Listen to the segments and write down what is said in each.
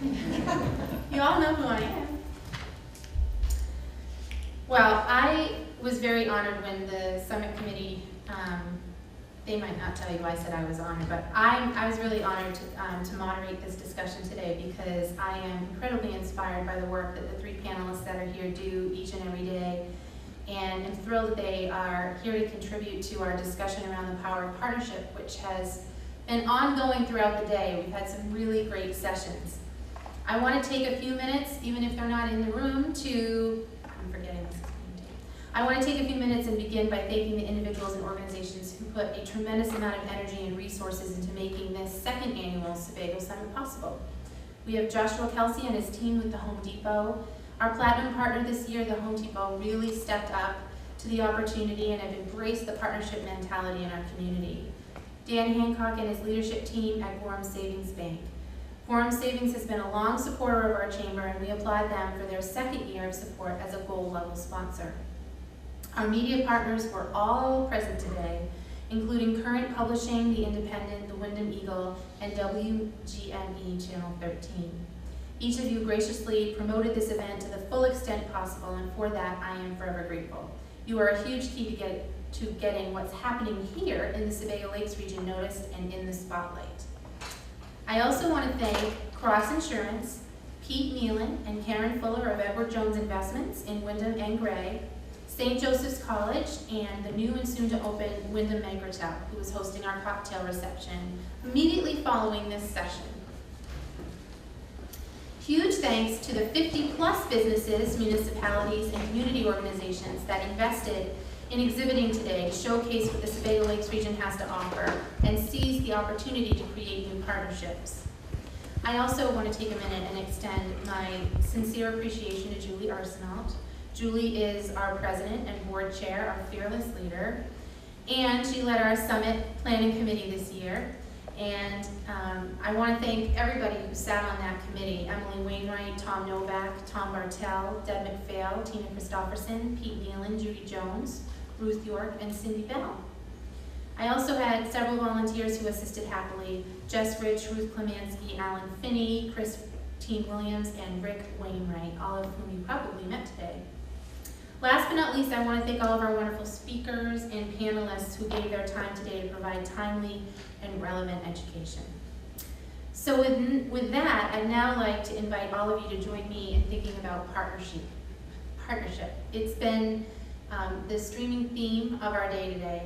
You all know who I am. Well, I was very honored when the Summit Committee, they might not tell you I said I was honored, but I was really honored to moderate this discussion today because I am incredibly inspired by the work that the three panelists that are here do each and every day. And I'm thrilled that they are here to contribute to our discussion around the power of partnership, which has been ongoing throughout the day. We've had some really great sessions. I want to take a few minutes, even if they're not in the room, I want to take a few minutes and begin by thanking the individuals and organizations who put a tremendous amount of energy and resources into making this second annual Sebago Summit possible. We have Joshua Kelsey and his team with the Home Depot. Our platinum partner this year, the Home Depot, really stepped up to the opportunity and have embraced the partnership mentality in our community. Dan Hancock and his leadership team at Gorham Savings Bank. Gorham Savings has been a long supporter of our chamber, and we applaud them for their second year of support as a gold level sponsor. Our media partners were all present today, including Current Publishing, The Independent, The Wyndham Eagle, and WGNE Channel 13. Each of you graciously promoted this event to the full extent possible, and for that I am forever grateful. You are a huge key to getting what's happening here in the Sebago Lakes region noticed and in the spotlight. I also want to thank Cross Insurance, Pete Nealon and Karen Fuller of Edward Jones Investments in Wyndham and Gray, St. Joseph's College, and the new and soon to open Wyndham Mangratel, who is hosting our cocktail reception immediately following this session. Huge thanks to the 50+ businesses, municipalities, and community organizations that invested in exhibiting today to showcase what the Sebago Lakes region has to offer and seize the opportunity to create new partnerships. I also want to take a minute and extend my sincere appreciation to Julie Arsenault. Julie is our president and board chair, our fearless leader, and she led our summit planning committee this year. And I want to thank everybody who sat on that committee: Emily Wainwright, Tom Novak, Tom Bartell, Deb McPhail, Tina Christofferson, Pete Nealon, Judy Jones, Ruth York, and Cindy Bell. I also had several volunteers who assisted happily: Jess Rich, Ruth Klemansky, Alan Finney, Christine Williams, and Rick Wainwright, all of whom you probably met today. Last but not least, I want to thank all of our wonderful speakers and panelists who gave their time today to provide timely and relevant education. So with that, I'd now like to invite all of you to join me in thinking about partnership. It's been the streaming theme of our day today,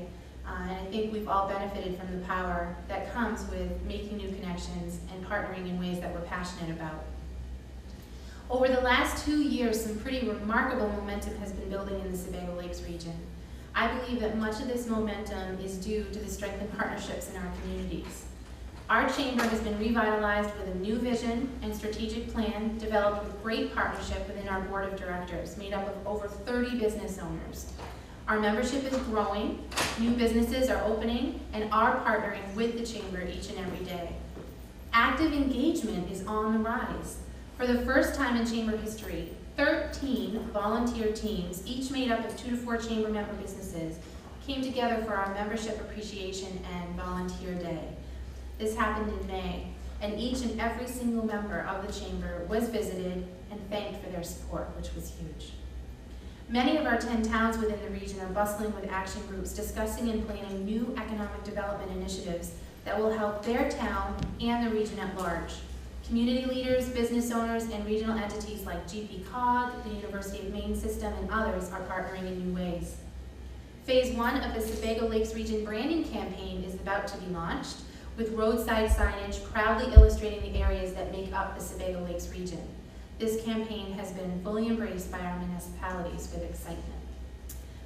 and I think we've all benefited from the power that comes with making new connections and partnering in ways that we're passionate about. Over the last 2 years, some pretty remarkable momentum has been building in the Sebago Lakes region. I believe that much of this momentum is due to the strengthened partnerships in our communities. Our chamber has been revitalized with a new vision and strategic plan developed with great partnership within our board of directors, made up of over 30 business owners. Our membership is growing, new businesses are opening, and are partnering with the chamber each and every day. Active engagement is on the rise. For the first time in chamber history, 13 volunteer teams, each made up of 2 to 4 chamber member businesses, came together for our membership appreciation and volunteer day. This happened in May, and each and every single member of the chamber was visited and thanked for their support, which was huge. Many of our 10 towns within the region are bustling with action groups discussing and planning new economic development initiatives that will help their town and the region at large. Community leaders, business owners, and regional entities like GP-COG, the University of Maine System, and others are partnering in new ways. Phase 1 of the Sebago Lakes Region branding campaign is about to be launched, with roadside signage proudly illustrating the areas that make up the Sebago Lakes region. This campaign has been fully embraced by our municipalities with excitement.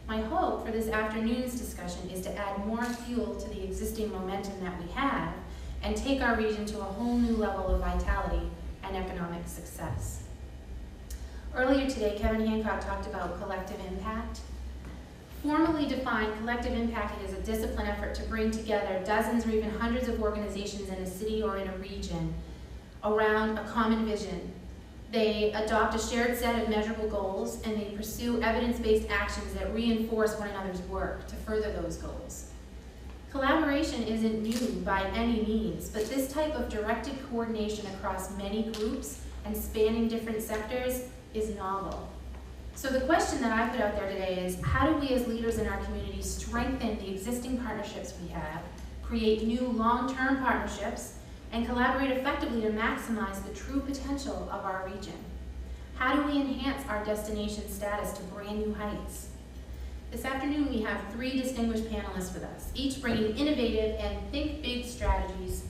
My hope for this afternoon's discussion is to add more fuel to the existing momentum that we have and take our region to a whole new level of vitality and economic success. Earlier today, Kevin Hancock talked about collective impact. Formally defined, collective impact is a disciplined effort to bring together dozens or even hundreds of organizations in a city or in a region around a common vision. They adopt a shared set of measurable goals, and they pursue evidence-based actions that reinforce one another's work to further those goals. Collaboration isn't new by any means, but this type of directed coordination across many groups and spanning different sectors is novel. So the question that I put out there today is, how do we as leaders in our community strengthen the existing partnerships we have, create new long-term partnerships, and collaborate effectively to maximize the true potential of our region? How do we enhance our destination status to brand new heights? This afternoon we have 3 distinguished panelists with us, each bringing innovative and think big strategies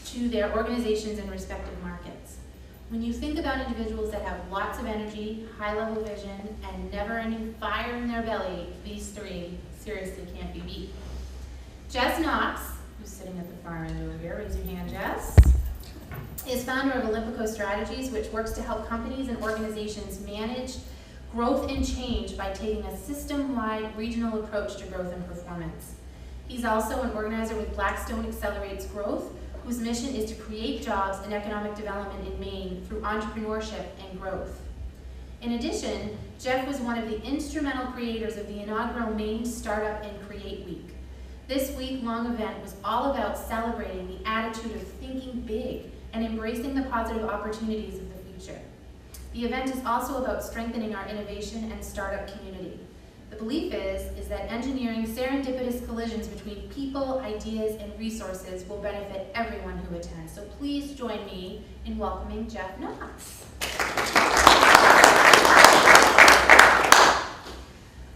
to their organizations and respective markets. When you think about individuals that have lots of energy, high-level vision, and never-ending fire in their belly, these 3 seriously can't be beat. Jess Knox, who's sitting at the far end over here, raise your hand, Jess, is founder of Olympico Strategies, which works to help companies and organizations manage growth and change by taking a system-wide regional approach to growth and performance. He's also an organizer with Blackstone Accelerates Growth, whose mission is to create jobs and economic development in Maine through entrepreneurship and growth. In addition, Jeff was one of the instrumental creators of the inaugural Maine Startup and Create Week. This week-long event was all about celebrating the attitude of thinking big and embracing the positive opportunities of the future. The event is also about strengthening our innovation and startup community. The belief is that engineering serendipitous collisions between people, ideas, and resources will benefit everyone who attends. So please join me in welcoming Jeff Knox.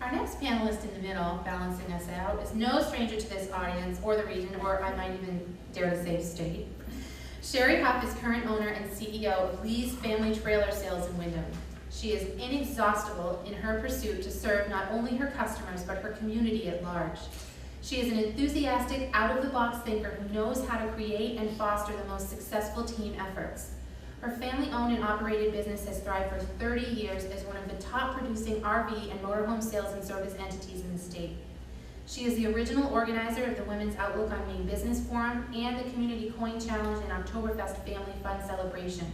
Our next panelist in the middle, balancing us out, is no stranger to this audience or the region, or I might even dare to say state. Sherry Huff is current owner and CEO of Lee's Family Trailer Sales in Windham. She is inexhaustible in her pursuit to serve not only her customers, but her community at large. She is an enthusiastic, out-of-the-box thinker who knows how to create and foster the most successful team efforts. Her family-owned and operated business has thrived for 30 years as one of the top producing RV and motorhome sales and service entities in the state. She is the original organizer of the Women's Outlook on Maine Business Forum and the Community Coin Challenge and Oktoberfest Family Fun Celebration.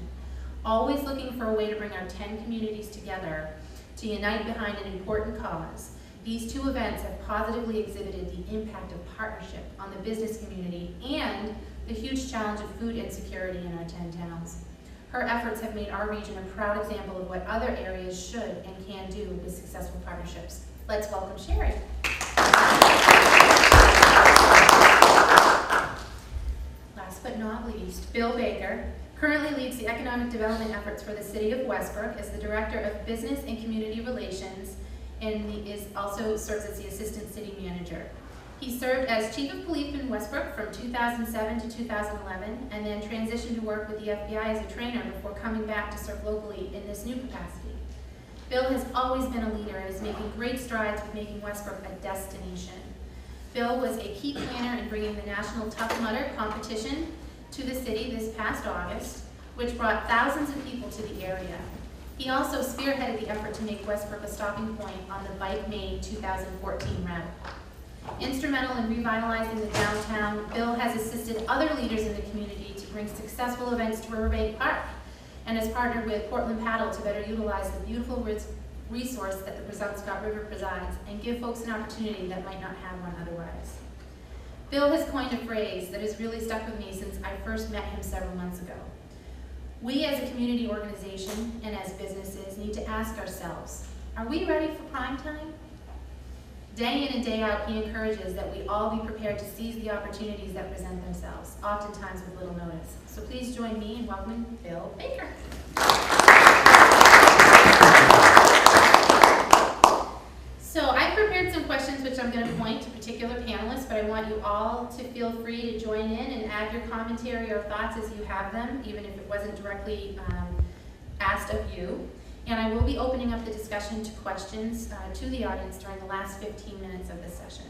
Always looking for a way to bring our 10 communities together to unite behind an important cause, these 2 events have positively exhibited the impact of partnership on the business community and the huge challenge of food insecurity in our 10 towns. Her efforts have made our region a proud example of what other areas should and can do with successful partnerships. Let's welcome Sherry. Last but not least, Bill Baker currently leads the economic development efforts for the city of Westbrook as the Director of Business and Community Relations, and he also serves as the Assistant City Manager. He served as Chief of Police in Westbrook from 2007 to 2011, and then transitioned to work with the FBI as a trainer before coming back to serve locally in this new capacity. Bill has always been a leader and is making great strides with making Westbrook a destination. Bill was a key planner in bringing the National Tough Mudder competition to the city this past August, which brought thousands of people to the area. He also spearheaded the effort to make Westbrook a stopping point on the Bike Maine 2014 route. Instrumental in revitalizing the downtown, Bill has assisted other leaders in the community to bring successful events to Riverbank Park, and has partnered with Portland Paddle to better utilize the beautiful resource that the Presumpscot River provides and give folks an opportunity that might not have one otherwise. Bill has coined a phrase that has really stuck with me since I first met him several months ago. We as a community organization and as businesses need to ask ourselves, are we ready for prime time? Day in and day out, he encourages that we all be prepared to seize the opportunities that present themselves, oftentimes with little notice. So please join me in welcoming Bill Baker. So I prepared some questions which I'm going to point to particular panelists, but I want you all to feel free to join in and add your commentary or thoughts as you have them, even if it wasn't directly asked of you. And I will be opening up the discussion to questions to the audience during the last 15 minutes of this session.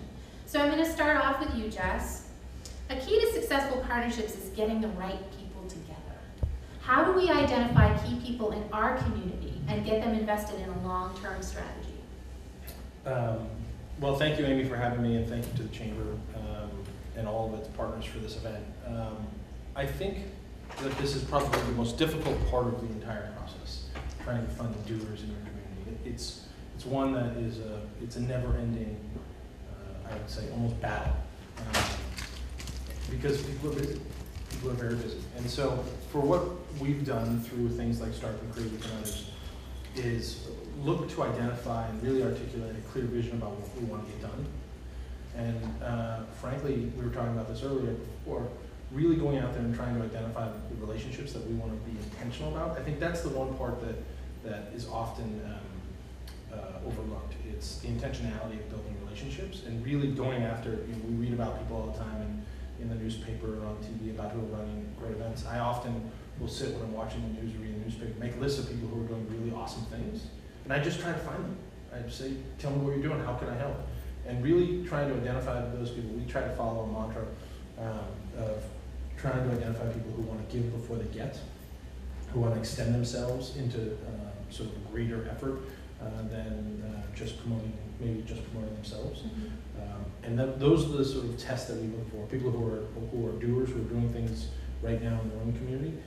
So I'm going to start off with you, Jess. A key to successful partnerships is getting the right people together. How do we identify key people in our community and get them invested in a long-term strategy? Well, thank you, Amy, for having me, and thank you to the Chamber and all of its partners for this event. I think that this is probably the most difficult part of the entire process, trying to find the doers in your community. It's one that is it's a never-ending, I would say, almost battle. because people are busy. People are very busy. And so for what we've done through things like Start and Create and others is look to identify and really articulate a clear vision about what we want to get done. And frankly, we were talking about this earlier before, really going out there and trying to identify the relationships that we want to be intentional about. I think that's the one part that is often overlooked. It's the intentionality of building relationships and really going after, we read about people all the time in the newspaper or on TV about who are running great events. I often will sit when I'm watching the news or reading the newspaper, make lists of people who are doing really awesome things, and I just try to find them. I just say, tell me what you're doing, how can I help? And really trying to identify those people. We try to follow a mantra of trying to identify people who want to give before they get, who want to extend themselves into sort of a greater effort than just promoting themselves. And those are the sort of tests that we look for. People who are doers, who are doing things right now in their own community,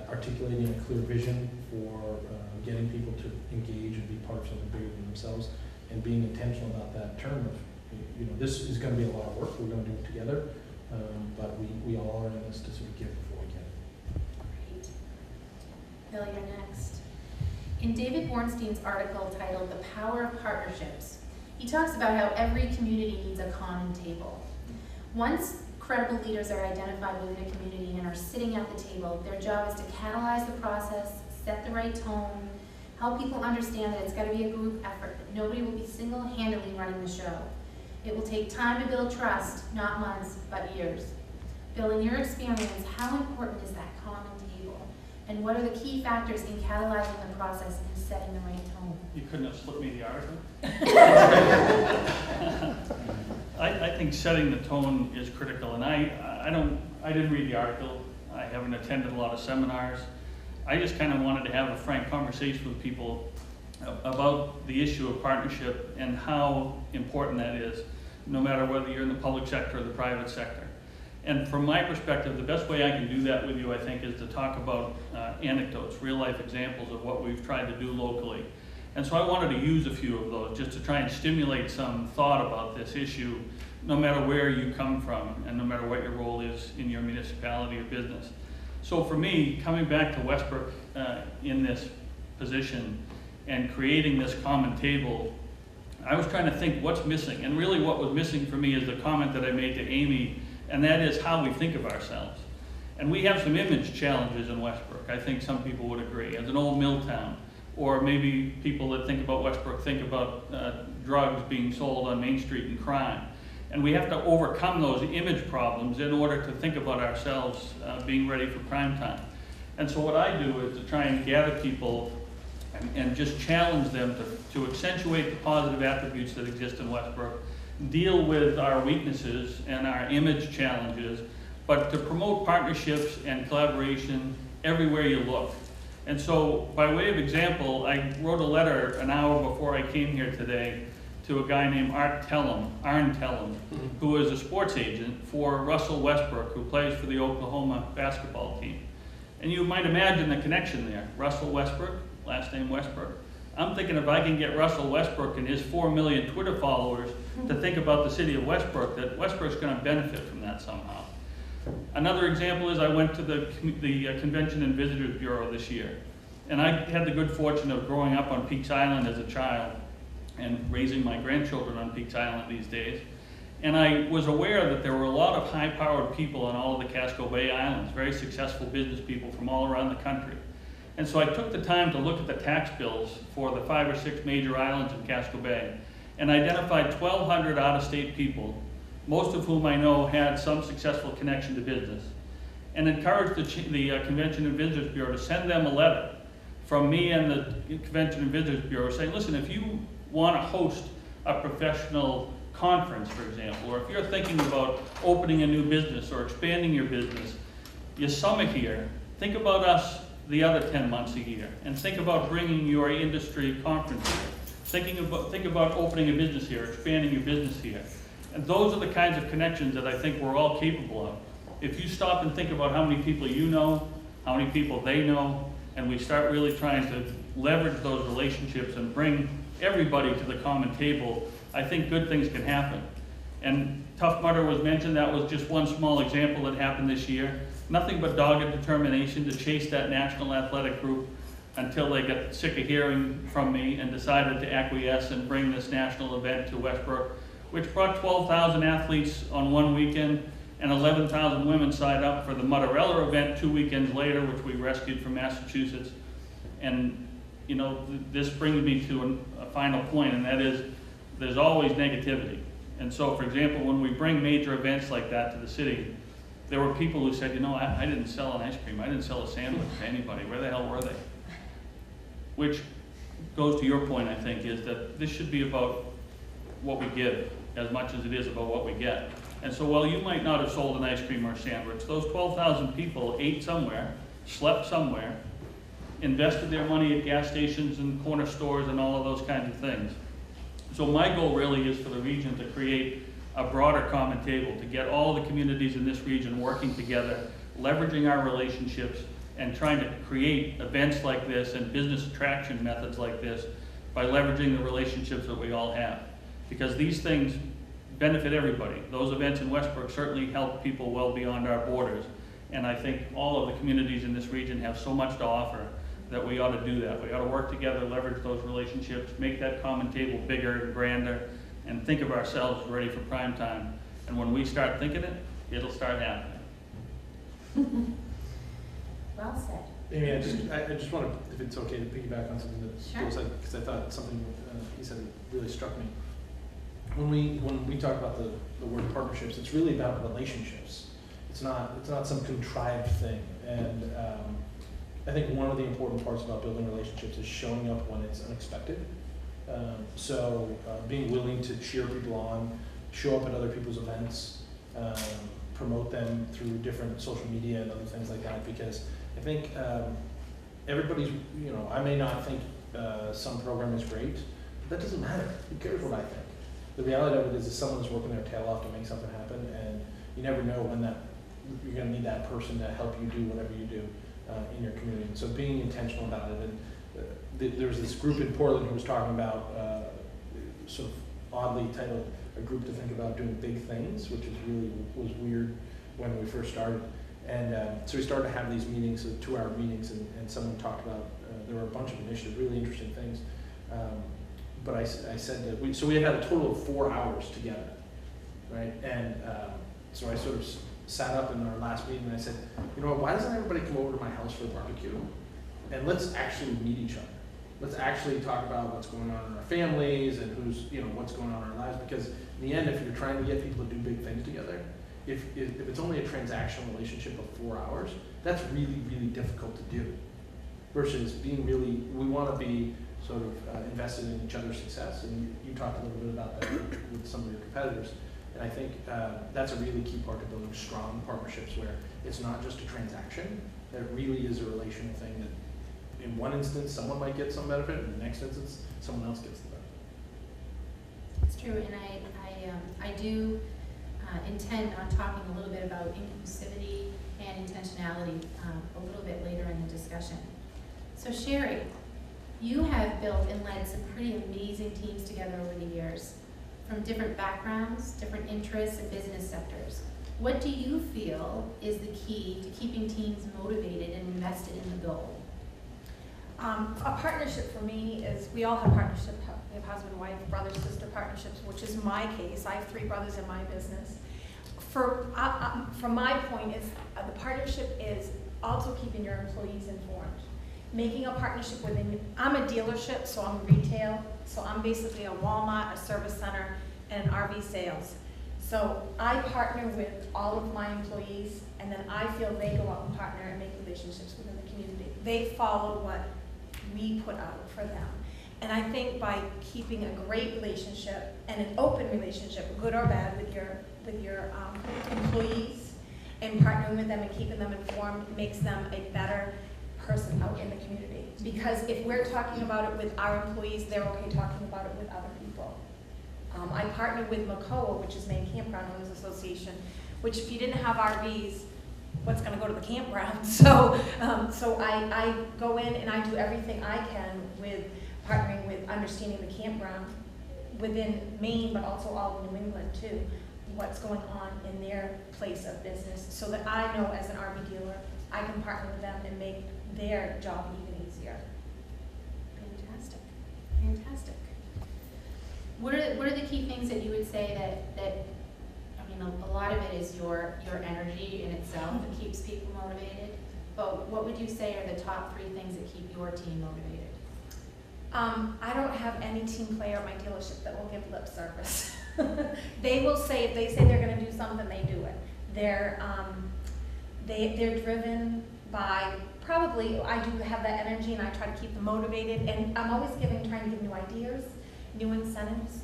articulating a clear vision for getting people to engage and be part of something bigger than themselves, and being intentional about that term of, this is going to be a lot of work. We're going to do it together, but we all are in this to sort of give before we get. Great. Bill, you're next. In David Bornstein's article titled "The Power of Partnerships," he talks about how every community needs a common table. Once credible leaders are identified within a community and are sitting at the table, their job is to catalyze the process, set the right tone, help people understand that it's got to be a group effort, that nobody will be single-handedly running the show. It will take time to build trust, not months, but years. Bill, in your experience, how important is that common table? And what are the key factors in catalyzing the process and setting the right tone? You couldn't have slipped me the article. I think setting the tone is critical, and I didn't read the article. I haven't attended a lot of seminars. I just kind of wanted to have a frank conversation with people about the issue of partnership and how important that is, no matter whether you're in the public sector or the private sector. And from my perspective, the best way I can do that with you, I think, is to talk about anecdotes, real-life examples of what we've tried to do locally. And so I wanted to use a few of those just to try and stimulate some thought about this issue, no matter where you come from and no matter what your role is in your municipality or business. So for me, coming back to Westbrook in this position and creating this common table, I was trying to think what's missing. And really what was missing for me is the comment that I made to Amy, and that is how we think of ourselves. And we have some image challenges in Westbrook. I think some people would agree. As an old mill town, or maybe people that think about Westbrook think about drugs being sold on Main Street and crime. And we have to overcome those image problems in order to think about ourselves being ready for prime time. And so what I do is to try and gather people and just challenge them to accentuate the positive attributes that exist in Westbrook, deal with our weaknesses and our image challenges, but to promote partnerships and collaboration everywhere you look. And so, by way of example, I wrote a letter an hour before I came here today to a guy named Arn Tellem, who is a sports agent for Russell Westbrook, who plays for the Oklahoma basketball team. And you might imagine the connection there. Russell Westbrook, last name Westbrook. I'm thinking if I can get Russell Westbrook and his 4 million Twitter followers to think about the city of Westbrook, that Westbrook's going to benefit from that somehow. Another example is I went to the Convention and Visitors Bureau this year. And I had the good fortune of growing up on Peaks Island as a child and raising my grandchildren on Peaks Island these days. And I was aware that there were a lot of high-powered people on all of the Casco Bay Islands, very successful business people from all around the country. And so I took the time to look at the tax bills for the 5 or 6 major islands in Casco Bay and identified 1,200 out-of-state people, most of whom I know had some successful connection to business, and encouraged the Convention and Visitors Bureau to send them a letter from me and the Convention and Visitors Bureau saying, listen, if you want to host a professional conference, for example, or if you're thinking about opening a new business or expanding your business, you summit here, think about us the other 10 months a year, and think about bringing your industry conference here. Think about opening a business here, expanding your business here. And those are the kinds of connections that I think we're all capable of. If you stop and think about how many people you know, how many people they know, and we start really trying to leverage those relationships and bring everybody to the common table, I think good things can happen. And Tough Mudder was mentioned, that was just one small example that happened this year. Nothing but dogged determination to chase that national athletic group until they got sick of hearing from me and decided to acquiesce and bring this national event to Westbrook, which brought 12,000 athletes on one weekend, and 11,000 women signed up for the Mudderella event 2 weekends later, which we rescued from Massachusetts. And, you know, this brings me to a final point, and that is there's always negativity. And so, for example, when we bring major events like that to the city, there were people who said, you know, I didn't sell an ice cream, I didn't sell a sandwich to anybody, where the hell were they? Which goes to your point, I think, is that this should be about what we give as much as it is about what we get. And so while you might not have sold an ice cream or a sandwich, those 12,000 people ate somewhere, slept somewhere, invested their money at gas stations and corner stores and all of those kinds of things. So my goal really is for the region to create a broader common table, to get all the communities in this region working together, leveraging our relationships, and trying to create events like this and business attraction methods like this by leveraging the relationships that we all have. Because these things benefit everybody. Those events in Westbrook certainly help people well beyond our borders. And I think all of the communities in this region have so much to offer that we ought to do that. We ought to work together, leverage those relationships, make that common table bigger and grander, and think of ourselves ready for prime time. And when we start thinking it, it'll start happening. Well said. Amy, I just want to, if it's okay, to piggyback on something that Sure. Joel said, because I thought something he said really struck me. When we talk about the word partnerships, it's really about relationships. It's not some contrived thing. And I think one of the important parts about building relationships is showing up when it's unexpected. So being willing to cheer people on, show up at other people's events, promote them through different social media and other things like that, because I think everybody's, you know, I may not think some program is great, but that doesn't matter. Who cares what I think? The reality of it is someone's working their tail off to make something happen, and you never know when you're going to need that person to help you do whatever you do in your community. And so being intentional about it. And there was this group in Portland who was talking about sort of oddly titled a group to think about doing big things, which was weird when we first started. And so we started to have these meetings, 2-hour meetings, and someone talked about, there were a bunch of initiatives, really interesting things. But I said that we had a total of 4 hours together, right? And so I sort of sat up in our last meeting and I said, you know what, why doesn't everybody come over to my house for a barbecue? And let's actually meet each other. Let's actually talk about what's going on in our families and what's going on in our lives. Because in the end, if you're trying to get people to do big things together, if it's only a transactional relationship of 4 hours, that's really, really difficult to do. Versus being really, we want to be sort of invested in each other's success. And you talked a little bit about that with some of your competitors. And I think that's a really key part to building strong partnerships where it's not just a transaction, that it really is a relational thing that in one instance someone might get some benefit, and in the next instance someone else gets the benefit. It's true, and I do intend on talking a little bit about inclusivity and intentionality a little bit later in the discussion. So Sherry, you have built and led some pretty amazing teams together over the years, from different backgrounds, different interests, and business sectors. What do you feel is the key to keeping teams motivated and invested in the goal? A partnership for me is, we all have partnership, we have husband, wife, brother, sister partnerships, which is my case. I have 3 brothers in my business. From my point is, the partnership is also keeping your employees informed. Making a partnership within, I'm a dealership, so I'm retail, so I'm basically a Walmart, a service center, and an RV sales. So I partner with all of my employees, and then I feel they go out and partner and make relationships within the community. They follow what we put out for them. And I think by keeping a great relationship and an open relationship, good or bad, with your employees, and partnering with them and keeping them informed makes them a better person out in the community. Because if we're talking about it with our employees, they're okay talking about it with other people. I partnered with MACOA, which is Maine Campground Owners Association, which if you didn't have RVs, what's going to go to the campground? So I go in and I do everything I can with partnering with understanding the campground within Maine, but also all of New England too. what's going on in their place of business, so that I know as an RV dealer, I can partner with them and make their job even easier. Fantastic, fantastic. What are the key things that you would say that I mean, a lot of it is your energy in itself that keeps people motivated, but what would you say are the top 3 things that keep your team motivated? I don't have any team player at my dealership that will give lip service. They will say, if they say they're gonna do something, they do it. They're driven by, probably, I do have that energy and I try to keep them motivated, and I'm always trying to give new ideas, new incentives.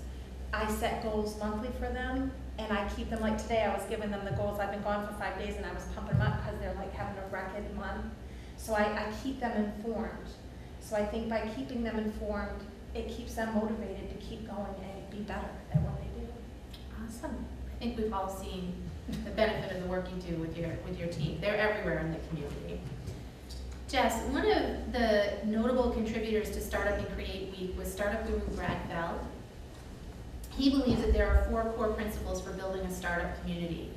I set goals monthly for them, and I keep them, like today I was giving them the goals. I've been gone for 5 days and I was pumping them up because they're like having a record month. So I keep them informed. So I think by keeping them informed, it keeps them motivated to keep going and be better at what they do. Awesome. I think we've all seen the benefit of the work you do with your team. They're everywhere in the community. Jess, one of the notable contributors to Startup and Create Week was startup guru Brad Feld. He believes that there are 4 core principles for building a startup community.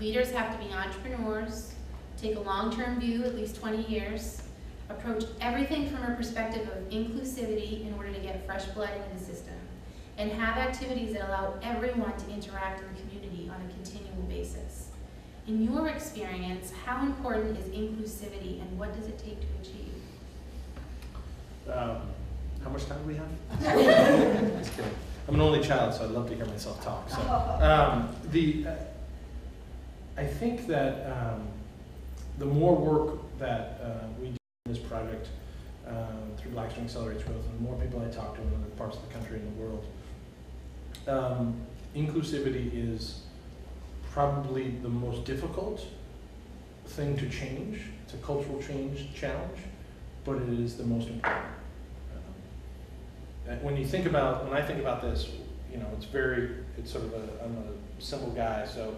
Leaders have to be entrepreneurs, take a long-term view, at least 20 years, approach everything from a perspective of inclusivity in order to get fresh blood into the system, and have activities that allow everyone to interact in the community on a continual basis. In your experience, how important is inclusivity and what does it take to achieve? How much time do we have? Just kidding. I'm an only child, so I love to hear myself talk. So, I think that the more work that we do in this project through Blackstone Accelerates Growth, and the more people I talk to in other parts of the country and the world, inclusivity is probably the most difficult thing to change. It's a cultural challenge, but it is the most important. When I think about this, you know, it's sort of I'm a simple guy, so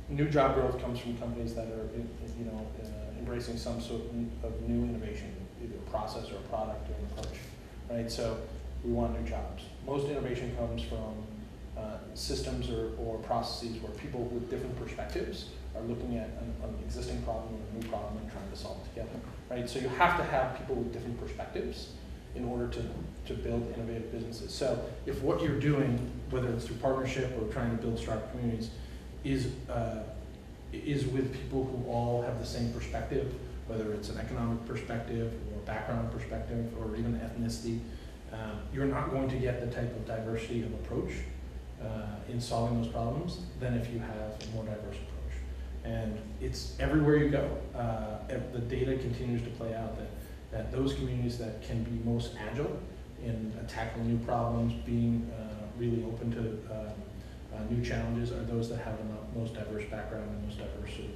new job growth comes from companies that are, you know, embracing some sort of new innovation, either a process or a product or an approach, right? So we want new jobs. Most innovation comes from systems or processes where people with different perspectives are looking at an existing problem or a new problem and trying to solve it together, right? So you have to have people with different perspectives in order to build innovative businesses. So if what you're doing, whether it's through partnership or trying to build startup communities, is with people who all have the same perspective, whether it's an economic perspective or background perspective or even ethnicity, you're not going to get the type of diversity of approach in solving those problems than if you have a more diverse approach. And it's everywhere you go. The data continues to play out that those communities that can be most agile in tackling new problems, being really open to new challenges, are those that have the most diverse background and most diverse sort of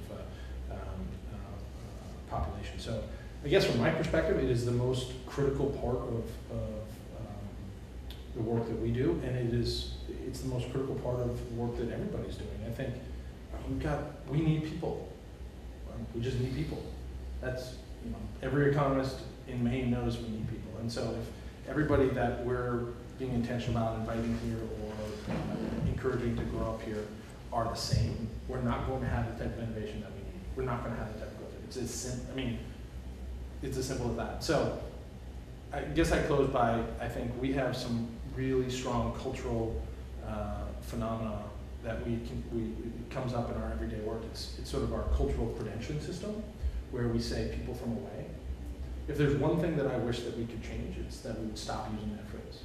population. So I guess from my perspective, it is the most critical part of the work that we do, and it's the most critical part of the work that everybody's doing. I think we need people. We just need people. That's, you know, every economist in Maine knows we need people. And so if everybody that we're being intentional about inviting here or encouraging to grow up here are the same, we're not going to have the type of innovation that we need. We're not going to have the type of growth. It's as simple as that. So I guess I close by, I think we have some really strong cultural phenomena that it comes up in our everyday work. It's sort of our cultural credentialing system, where we say people from away. If there's one thing that I wish that we could change, it's that we would stop using that phrase.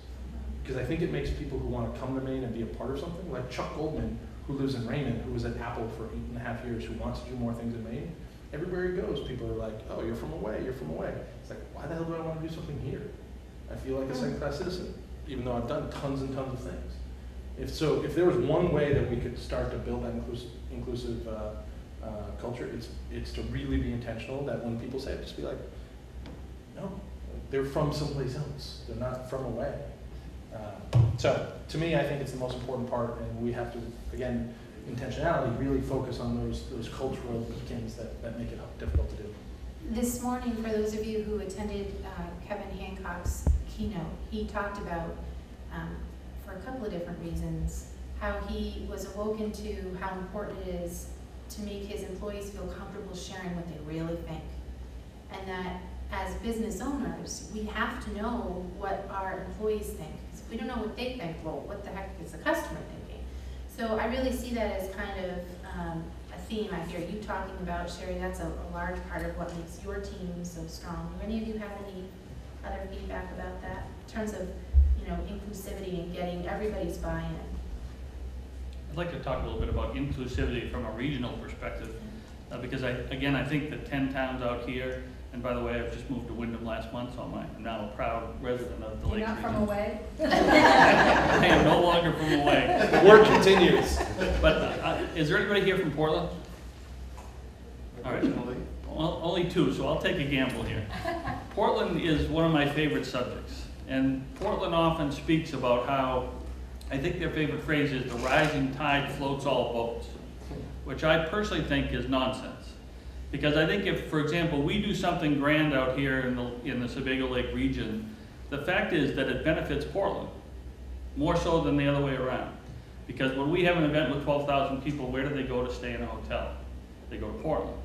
Because I think it makes people who want to come to Maine and be a part of something, like Chuck Goldman, who lives in Raymond, who was at Apple for 8.5 years, who wants to do more things in Maine. Everywhere he goes, people are like, oh, you're from away, you're from away. It's like, why the hell do I want to do something here? I feel like a second-class citizen, even though I've done tons and tons of things. If there was one way that we could start to build that inclusive culture, it's to really be intentional, that when people say it, just be like, no, they're from someplace else. They're not from away. So to me, I think it's the most important part, and we have to, again, intentionality, really focus on those cultural beacons that make it difficult to do. This morning, for those of you who attended Kevin Hancock's keynote, he talked about, for a couple of different reasons, how he was awoken to how important it is to make his employees feel comfortable sharing what they really think. And that as business owners, we have to know what our employees think. Because if we don't know what they think, well, what the heck is the customer thinking? So I really see that as kind of a theme I hear you talking about, Sherry. That's a large part of what makes your team so strong. Do any of you have any other feedback about that in terms of, you know, inclusivity and getting everybody's buy-in? I'd like to talk a little bit about inclusivity from a regional perspective, because I think the 10 towns out here, and by the way, I've just moved to Wyndham last month, so I'm now a proud resident of the You're Lakes not region. from away? I am no longer from away. The work continues. But is there anybody here from Portland? All right, well, only 2, so I'll take a gamble here. Portland is one of my favorite subjects, and Portland often speaks about how, I think their favorite phrase is, the rising tide floats all boats, which I personally think is nonsense. Because I think if, for example, we do something grand out here in the Sebago Lake region, the fact is that it benefits Portland, more so than the other way around. Because when we have an event with 12,000 people, where do they go to stay in a hotel? They go to Portland.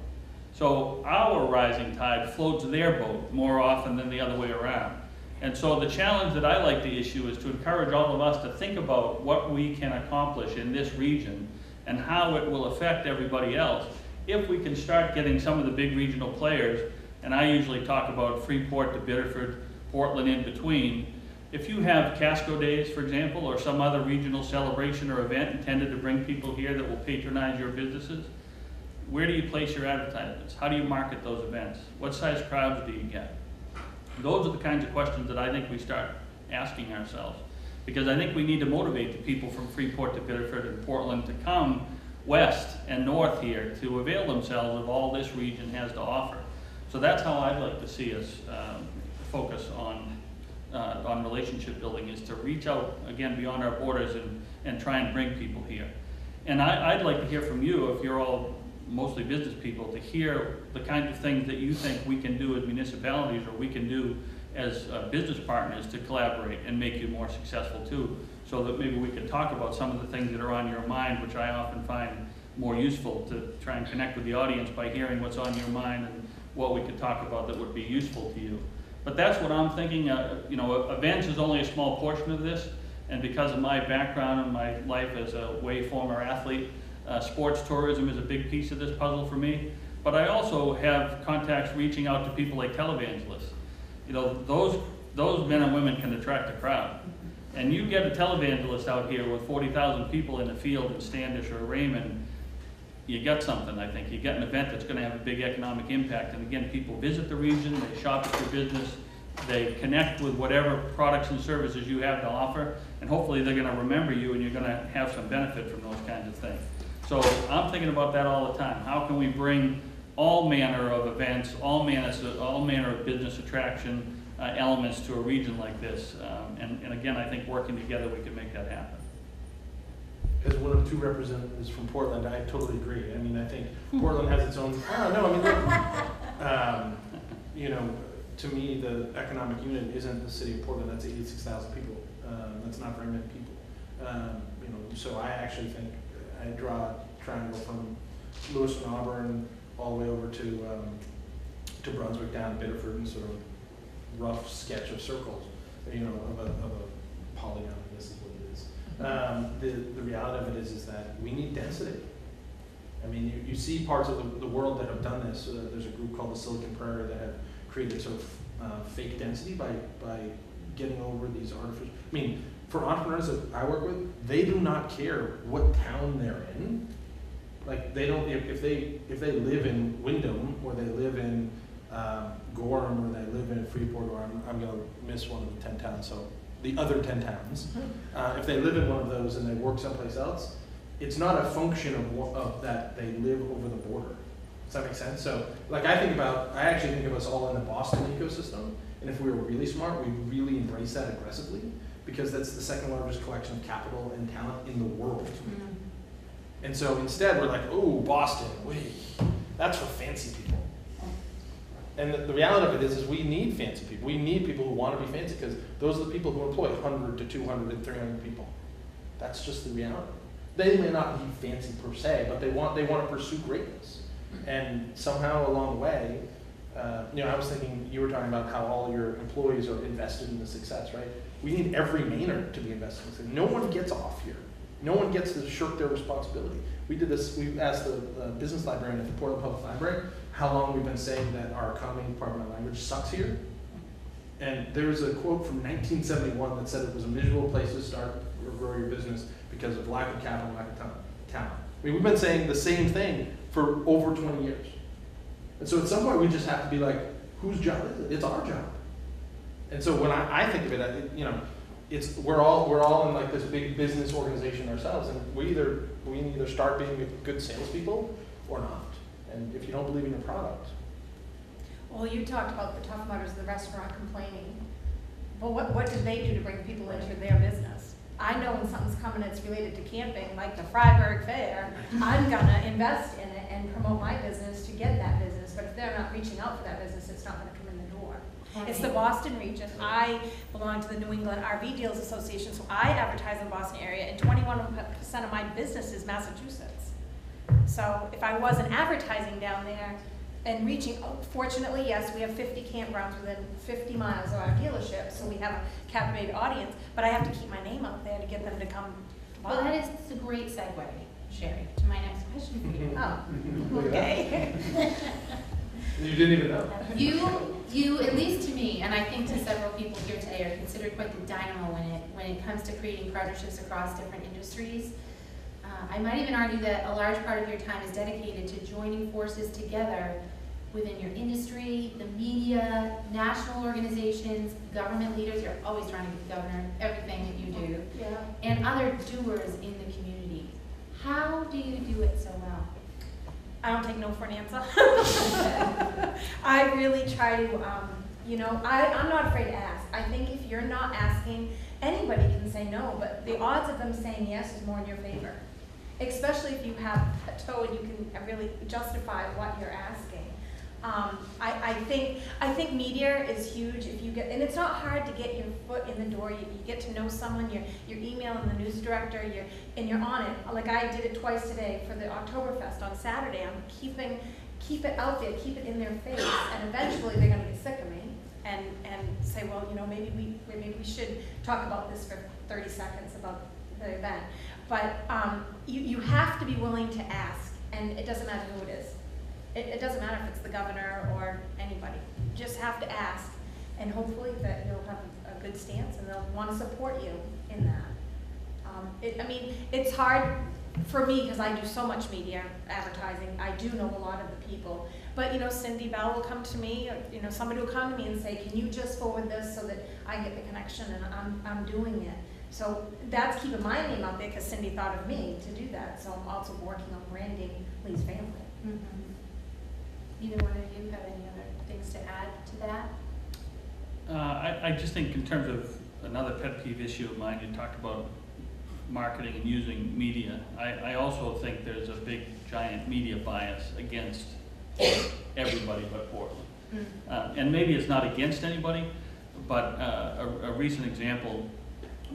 So our rising tide floats their boat more often than the other way around. And so the challenge that I like to issue is to encourage all of us to think about what we can accomplish in this region and how it will affect everybody else if we can start getting some of the big regional players, and I usually talk about Freeport to Biddeford, Portland in between. If you have Casco Days, for example, or some other regional celebration or event intended to bring people here that will patronize your businesses, where do you place your advertisements? How do you market those events? What size crowds do you get? Those are the kinds of questions that I think we start asking ourselves, because I think we need to motivate the people from Freeport to Biddeford and Portland to come west and north here to avail themselves of all this region has to offer. So that's how I'd like to see us focus on relationship building, is to reach out, again, beyond our borders and try and bring people here. And I'd like to hear from you, if you're all mostly business people, to hear the kinds of things that you think we can do as municipalities or we can do as business partners to collaborate and make you more successful too, so that maybe we could talk about some of the things that are on your mind, which I often find more useful to try and connect with the audience by hearing what's on your mind and what we could talk about that would be useful to you. But that's what I'm thinking. You know, events is only a small portion of this, and because of my background and my life as a way former athlete, sports tourism is a big piece of this puzzle for me. But I also have contacts reaching out to people like televangelists. You know, those men and women can attract a crowd. And you get a televangelist out here with 40,000 people in the field in Standish or Raymond, you got something, I think. You get an event that's going to have a big economic impact. And again, people visit the region, they shop at your business, they connect with whatever products and services you have to offer, and hopefully they're going to remember you and you're going to have some benefit from those kinds of things. So I'm thinking about that all the time. How can we bring all manner of events, all manner of business attraction elements to a region like this? And again, I think working together we can make that happen. As one of 2 representatives from Portland, I totally agree. I mean, I think Portland has its own, I don't know, I mean, look, you know, to me, the economic unit isn't the city of Portland. That's 86,000 people. That's not very many people. You know, so I actually think I draw a triangle from Lewis and Auburn all the way over to Brunswick down to Biddeford, and sort of rough sketch of circles, you know, of a polygon, I guess is what it is. The reality of it is that we need density. I mean, you see parts of the world that have done this. There's a group called the Silicon Prairie that have created sort of fake density by getting over these artificial. I mean, for entrepreneurs that I work with, they do not care what town they're in. Like, they don't, if they live in Wyndham, or they live in Gorham, or they live in Freeport, or I'm going to miss one of the 10 towns, so the other 10 towns. If they live in one of those and they work someplace else, it's not a function of that they live over the border. Does that make sense? So, like, I actually think of us all in the Boston ecosystem, and if we were really smart, we'd really embrace that aggressively, because that's the second largest collection of capital and talent in the world. Mm-hmm. And so instead, we're like, oh, Boston, wait, that's for fancy people. And the reality of it is we need fancy people. We need people who want to be fancy, because those are the people who employ 100 to 200 and 300 people. That's just the reality. They may not be fancy per se, but they want to pursue greatness. And somehow along the way, I was thinking, you were talking about how all your employees are invested in the success, right? We need every Maynard to be invested in success. No one gets off here. No one gets to shirk their responsibility. We did this, we asked the business librarian at the Portland Public Library how long we've been saying that our economy department of language sucks here. And there's a quote from 1971 that said it was a miserable place to start or grow your business because of lack of capital, lack of talent. I mean, we've been saying the same thing for over 20 years. And so at some point we just have to be like, whose job is it? It's our job. And so when I think of it, we're all in like this big business organization ourselves, and we can either start being good salespeople or not. And if you don't believe in your product. Well, you talked about the Tough Mudders, the restaurant complaining. Well, what did they do to bring people into their business? I know when something's coming that's related to camping, like the Freiburg Fair, I'm gonna invest in it and promote my business to get that business. But if they're not reaching out for that business, it's not gonna come in the door. It's the Boston region. I belong to the New England RV Dealers Association, so I advertise in the Boston area, and 21% of my business is Massachusetts. So if I wasn't advertising down there and reaching, fortunately, yes, we have 50 campgrounds within 50 miles of our dealership, so we have a captivated audience, but I have to keep my name out there to get them to come to buy. Well, that is a great segue, Sherry, to my next question for you. Oh, okay. You didn't even know. You, at least to me, and I think to several people here today, are considered quite the dynamo when it comes to creating partnerships across different industries. I might even argue that a large part of your time is dedicated to joining forces together within your industry, the media, national organizations, government leaders. You're always trying to get the governor everything that you do, and other doers in the community. How do you do it so well? I don't take no for an answer. I really try to, I'm not afraid to ask. I think if you're not asking, anybody can say no, but the odds of them saying yes is more in your favor. Especially if you have a toe and you can really justify what you're asking. I think media is huge. If you get, and it's not hard to get your foot in the door. You get to know someone. You're emailing the news director. You're on it. Like I did it twice today for the Oktoberfest on Saturday. I'm keep it out there, keep it in their face, and eventually they're going to get sick of me and say, well, maybe we should talk about this for 30 seconds about the event. But you have to be willing to ask, and it doesn't matter who it is. It doesn't matter if it's the governor or anybody. You just have to ask, and hopefully that you'll have a good stance and they'll want to support you in that. It's hard for me because I do so much media advertising. I do know a lot of the people. But, Cindy Bell will come to me, or, somebody will come to me and say, can you just forward this so that I get the connection, and I'm doing it. So that's keeping my name out there because Cindy thought of me to do that. So I'm also working on branding Lee's family. Mm-hmm. Either one of you have any other things to add to that? I just think in terms of another pet peeve issue of mine, you talked about marketing and using media. I also think there's a big, giant media bias against everybody but Portland. Mm-hmm. And maybe it's not against anybody, but a recent example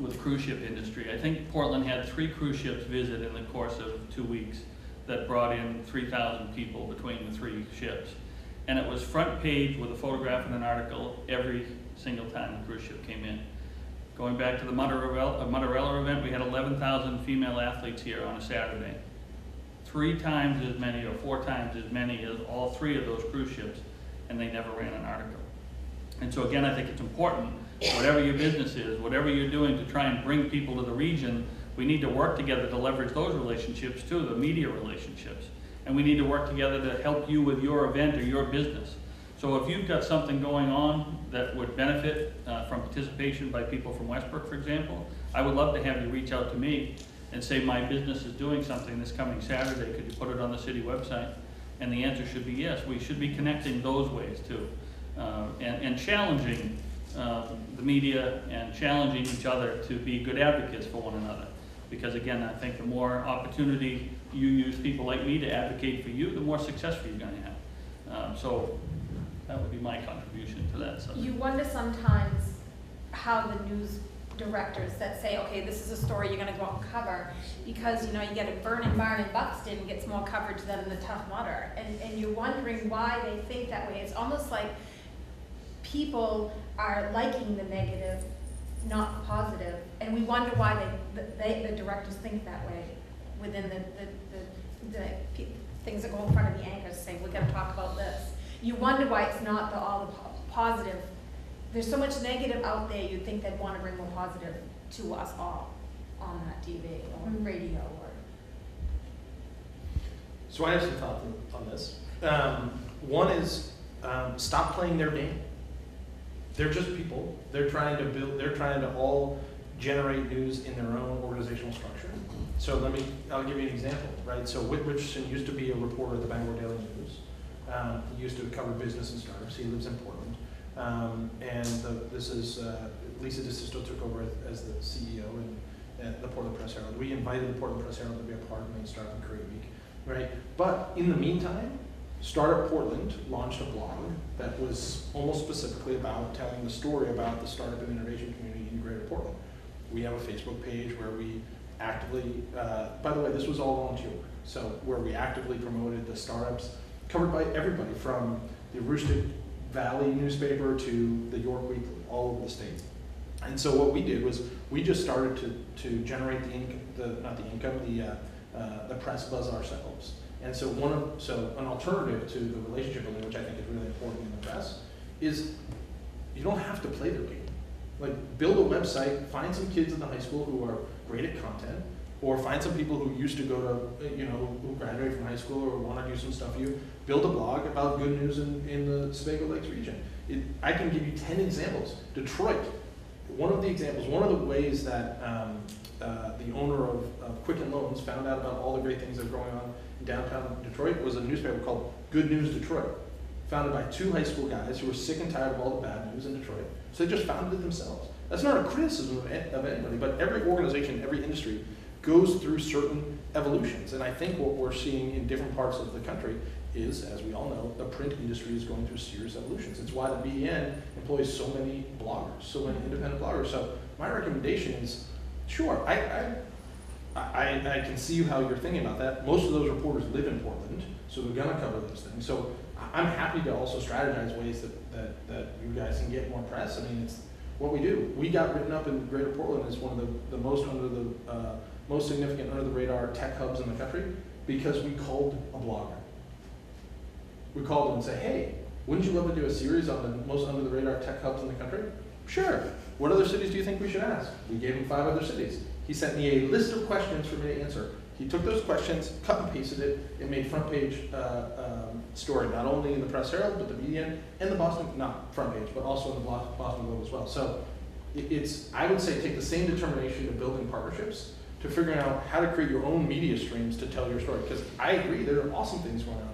with cruise ship industry. I think Portland had 3 cruise ships visit in the course of 2 weeks that brought in 3,000 people between the 3 ships. And it was front page with a photograph and an article every single time the cruise ship came in. Going back to the Mottarella event, we had 11,000 female athletes here on a Saturday. 3 times as many or 4 times as many as all 3 of those cruise ships, and they never ran an article. And so again, I think it's important, whatever your business is, whatever you're doing to try and bring people to the region, we need to work together to leverage those relationships too, the media relationships. And we need to work together to help you with your event or your business. So if you've got something going on that would benefit from participation by people from Westbrook, for example, I would love to have you reach out to me and say, my business is doing something this coming Saturday, could you put it on the city website? And the answer should be yes. We should be connecting those ways too. And challenging the media and challenging each other to be good advocates for one another. Because again, I think the more opportunity you use people like me to advocate for you, the more success you're going to have. So that would be my contribution to that subject. You wonder sometimes how the news directors that say, okay, this is a story you're gonna go out and cover, because, you know, you get a burning barn in Buxton gets more coverage than the Tough Mudder, and you're wondering why they think that way. It's almost like people are liking the negative, not the positive, and we wonder why the directors think that way within the things that go in front of the anchors saying, we're gonna talk about this. You wonder why it's not all the positive. There's so much negative out there, you'd think they'd want to bring more positive to us all on that TV or radio or. So I have some thoughts on this. One is, stop playing their game. They're just people. They're trying to all generate news in their own organizational structure. So I'll give you an example, right? So Whit Richardson used to be a reporter at the Bangor Daily News. He used to cover business and startups. He lives in Portland. This is Lisa DeSisto took over as the CEO at the Portland Press Herald. We invited the Portland Press Herald to be a part of Main Startup and Career Week, right? But in the meantime, Startup Portland launched a blog that was almost specifically about telling the story about the startup and innovation community in Greater Portland. We have a Facebook page where we actively, by the way, this was all volunteer work, so where we actively promoted the startups covered by everybody from the Aroostook Valley newspaper to the York Weekly, all over the state. And so what we did was we just started to generate the press buzz ourselves. And so an alternative to the relationship building, which I think is really important in the press, is you don't have to play their game. Like, build a website, find some kids in the high school who are great at content, or find some people who used to go to, who graduated from high school or want to do some stuff. You build a blog about good news in the Sebago Lakes region. I can give you 10 examples. Detroit, one of the ways that the owner of Quicken Loans found out about all the great things that are going on in downtown Detroit was a newspaper called Good News Detroit, founded by 2 high school guys who were sick and tired of all the bad news in Detroit. So they just founded it themselves. That's not a criticism of anybody, but every organization, every industry goes through certain evolutions. And I think what we're seeing in different parts of the country is, as we all know, the print industry is going through serious evolutions. It's why the BEN employs so many bloggers, so many independent bloggers. So my recommendation is, sure, I can see how you're thinking about that. Most of those reporters live in Portland, so they're gonna cover those things. So I'm happy to also strategize ways that you guys can get more press. I mean, it's what we do. We got written up in Greater Portland as one of the most significant under the radar tech hubs in the country because we called a blogger. We called them and said, hey, wouldn't you love to do a series on the most under the radar tech hubs in the country? Sure. What other cities do you think we should ask? We gave him 5 other cities. He sent me a list of questions for me to answer. He took those questions, cut and pasted it, and made front page story, not only in the Press Herald, but the BEN and the Boston, not front page, but also in the Boston Globe as well. So I would say take the same determination of building partnerships to figuring out how to create your own media streams to tell your story. Because I agree, there are awesome things going on here.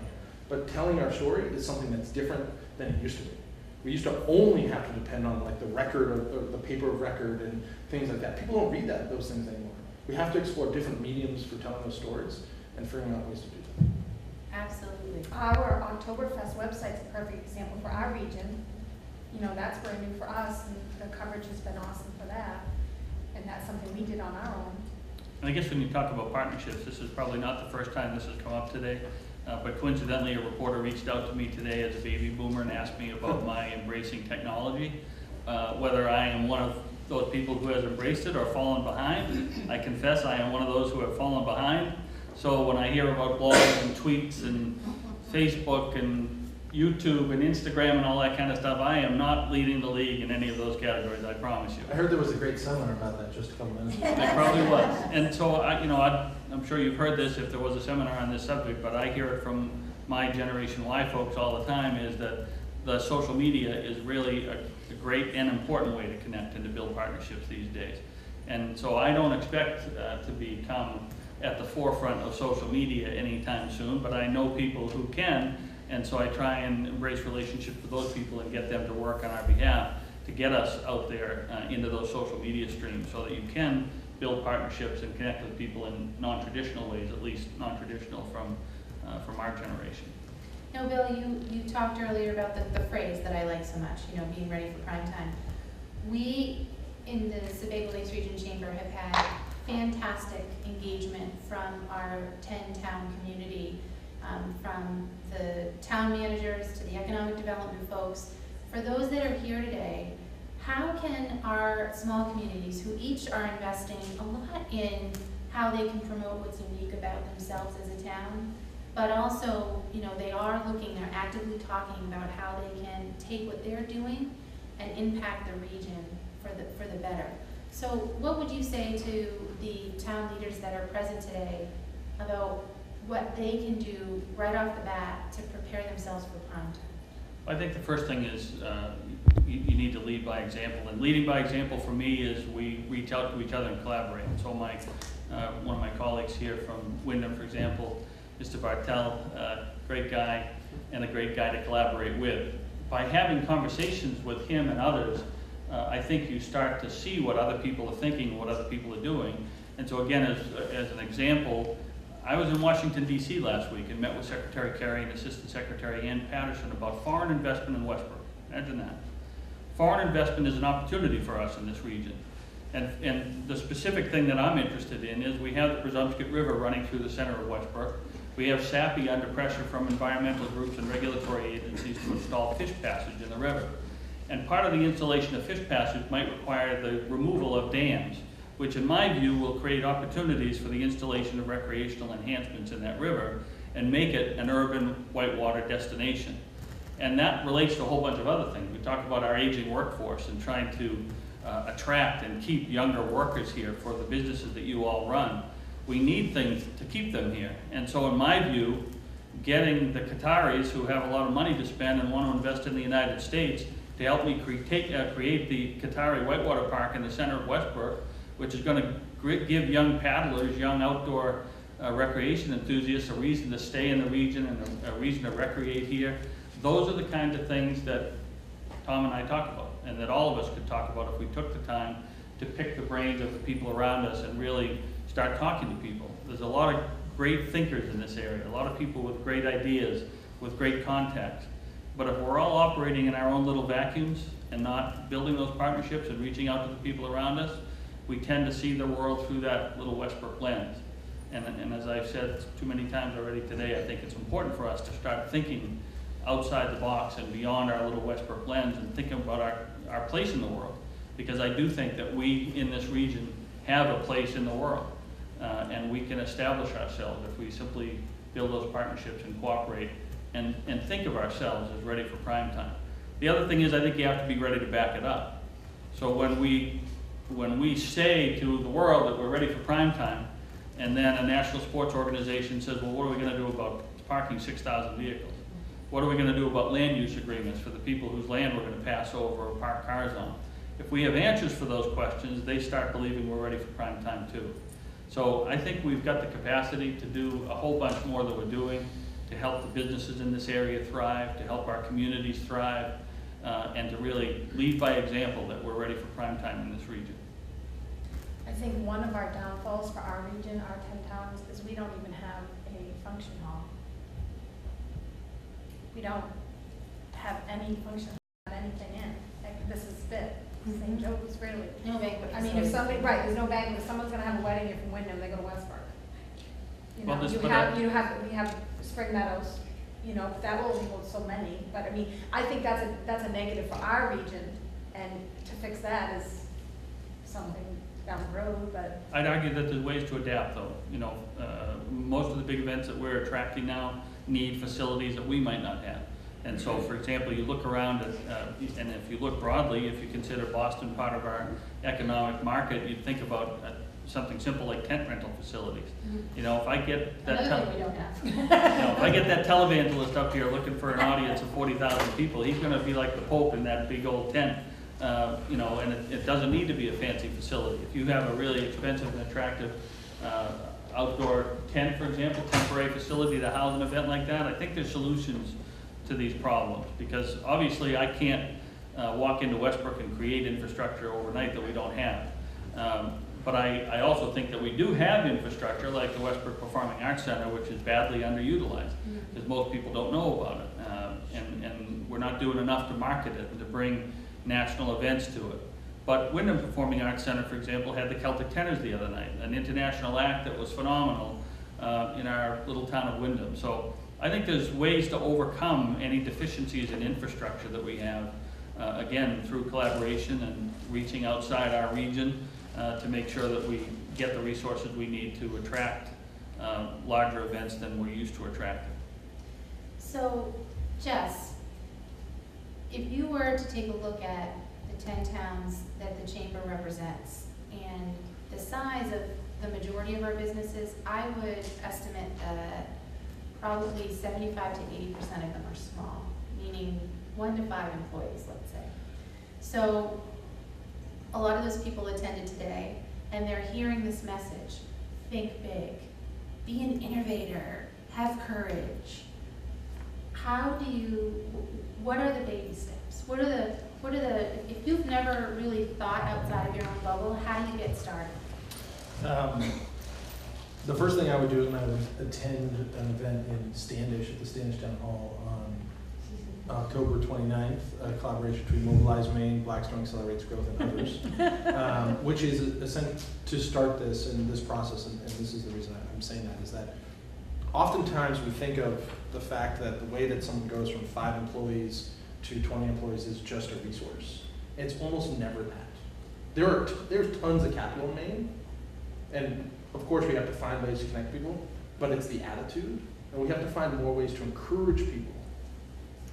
But telling our story is something that's different than it used to be. We used to only have to depend on like the record or the paper of record and things like that. People don't read those things anymore. We have to explore different mediums for telling those stories and figuring out ways to do that. Absolutely. Our Oktoberfest website's a perfect example for our region. You know, that's brand new for us, and the coverage has been awesome for that. And that's something we did on our own. And I guess when you talk about partnerships, this is probably not the first time this has come up today. But coincidentally, a reporter reached out to me today as a baby boomer and asked me about my embracing technology. Whether I am one of those people who has embraced it or fallen behind. I confess I am one of those who have fallen behind. So when I hear about blogs and tweets and Facebook and YouTube and Instagram and all that kind of stuff, I am not leading the league in any of those categories, I promise you. I heard there was a great seminar about that just a couple minutes ago. There probably was. And so, I'm sure you've heard this if there was a seminar on this subject, but I hear it from my Generation Y folks all the time, is that the social media is really a great and important way to connect and to build partnerships these days. And so I don't expect to become at the forefront of social media anytime soon, but I know people who can, and so I try and embrace relationships with those people and get them to work on our behalf to get us out there into those social media streams so that you can build partnerships and connect with people in non-traditional ways, at least non-traditional from our generation. No, Bill, you talked earlier about the phrase that I like so much, being ready for prime time. We in the Sebago Lakes Region Chamber have had fantastic engagement from our 10-town community, from the town managers to the economic development folks. For those that are here today, how can our small communities, who each are investing a lot in how they can promote what's unique about themselves as a town, but also, you know, they're actively talking about how they can take what they're doing and impact the region for the better. So what would you say to the town leaders that are present today about what they can do right off the bat to prepare themselves for prime time? I think the first thing is you need to lead by example. And leading by example for me is we reach out to each other and collaborate. And so one of my colleagues here from Wyndham, for example, Mr. Bartel, great guy and a great guy to collaborate with. By having conversations with him and others, I think you start to see what other people are thinking, what other people are doing. And so again, as an example, I was in Washington, D.C. last week and met with Secretary Kerry and Assistant Secretary Ann Patterson about foreign investment in Westbrook. Imagine that. Foreign investment is an opportunity for us in this region. And the specific thing that I'm interested in is we have the Presumpscot River running through the center of Westbrook. We have SAPI under pressure from environmental groups and regulatory agencies to install fish passage in the river. And part of the installation of fish passage might require the removal of dams, which in my view will create opportunities for the installation of recreational enhancements in that river and make it an urban whitewater destination. And that relates to a whole bunch of other things. We talk about our aging workforce and trying to attract and keep younger workers here for the businesses that you all run. We need things to keep them here. And so in my view, getting the Qataris who have a lot of money to spend and want to invest in the United States to help me create the Qatari Whitewater Park in the center of Westbrook, which is going to give young paddlers, young outdoor recreation enthusiasts a reason to stay in the region and a reason to recreate here. Those are the kinds of things that Tom and I talk about, and that all of us could talk about if we took the time to pick the brains of the people around us and really start talking to people. There's a lot of great thinkers in this area, a lot of people with great ideas, with great contacts. But if we're all operating in our own little vacuums and not building those partnerships and reaching out to the people around us, we tend to see the world through that little Westbrook lens. And as I've said too many times already today, I think it's important for us to start thinking outside the box and beyond our little Westbrook lens and thinking about our place in the world. Because I do think that we in this region have a place in the world. And we can establish ourselves if we simply build those partnerships and cooperate and think of ourselves as ready for prime time. The other thing is I think you have to be ready to back it up. So when we say to the world that we're ready for prime time, and then a national sports organization says, well, what are we going to do about parking 6,000 vehicles? What are we going to do about land use agreements for the people whose land we're going to pass over or park cars on? If we have answers for those questions, they start believing we're ready for prime time too. So I think we've got the capacity to do a whole bunch more than we're doing to help the businesses in this area thrive, to help our communities thrive, and to really lead by example that we're ready for prime time in this region. I think one of our downfalls for our region, our 10 towns, is we don't even have a function hall. We don't have any function hall, anything in. Like, this is it. St. Joe was really. No banquet. I mean, if somebody, right, there's no banquet. If someone's gonna have a wedding, if from Wyndham, they go to Westbrook. You know, we have Spring Meadows, you know, that will only hold so many, but I mean, I think that's a negative for our region, and to fix that is something down the road, but. I'd argue that there's ways to adapt though. You know, most of the big events that we're attracting now need facilities that we might not have. And so, for example, you look around at, and if you look broadly, if you consider Boston part of our economic market, you think about something simple like tent rental facilities. You know, if I get that, Another thing we don't have. you know, if I get that televangelist up here looking for an audience of 40,000 people, he's going to be like the Pope in that big old tent. You know, and it doesn't need to be a fancy facility. If you have a really expensive and attractive outdoor tent, for example, temporary facility to house an event like that, I think there's solutions to these problems, because obviously I can't walk into Westbrook and create infrastructure overnight that we don't have. But I also think that we do have infrastructure like the Westbrook Performing Arts Center, which is badly underutilized, because most people don't know about it. And we're not doing enough to market it and to bring national events to it. But Wyndham Performing Arts Center, for example, had the Celtic Tenors the other night, an international act that was phenomenal in our little town of Wyndham. So I think there's ways to overcome any deficiencies in infrastructure that we have, again, through collaboration and reaching outside our region to make sure that we get the resources we need to attract larger events than we're used to attracting. So, Jess, if you were to take a look at the 10 towns that the chamber represents and the size of the majority of our businesses, I would estimate that probably 75 to 80% of them are small, meaning 1 to 5 employees, let's say. So a lot of those people attended today, and they're hearing this message: think big, be an innovator, have courage. What are the baby steps? What are the, if you've never really thought outside of your own bubble, how do you get started? The first thing I would do is I would attend an event in Standish at the Standish Town Hall on October 29th, a collaboration between Mobilize Maine, Blackstone Accelerates Growth, and others, which is essential to start this and this process, and this is the reason I'm saying that, is that oftentimes we think of the fact that the way that someone goes from 5 employees to 20 employees is just a resource. It's almost never that. There's tons of capital in Maine, and of course we have to find ways to connect people, but it's the attitude, and we have to find more ways to encourage people,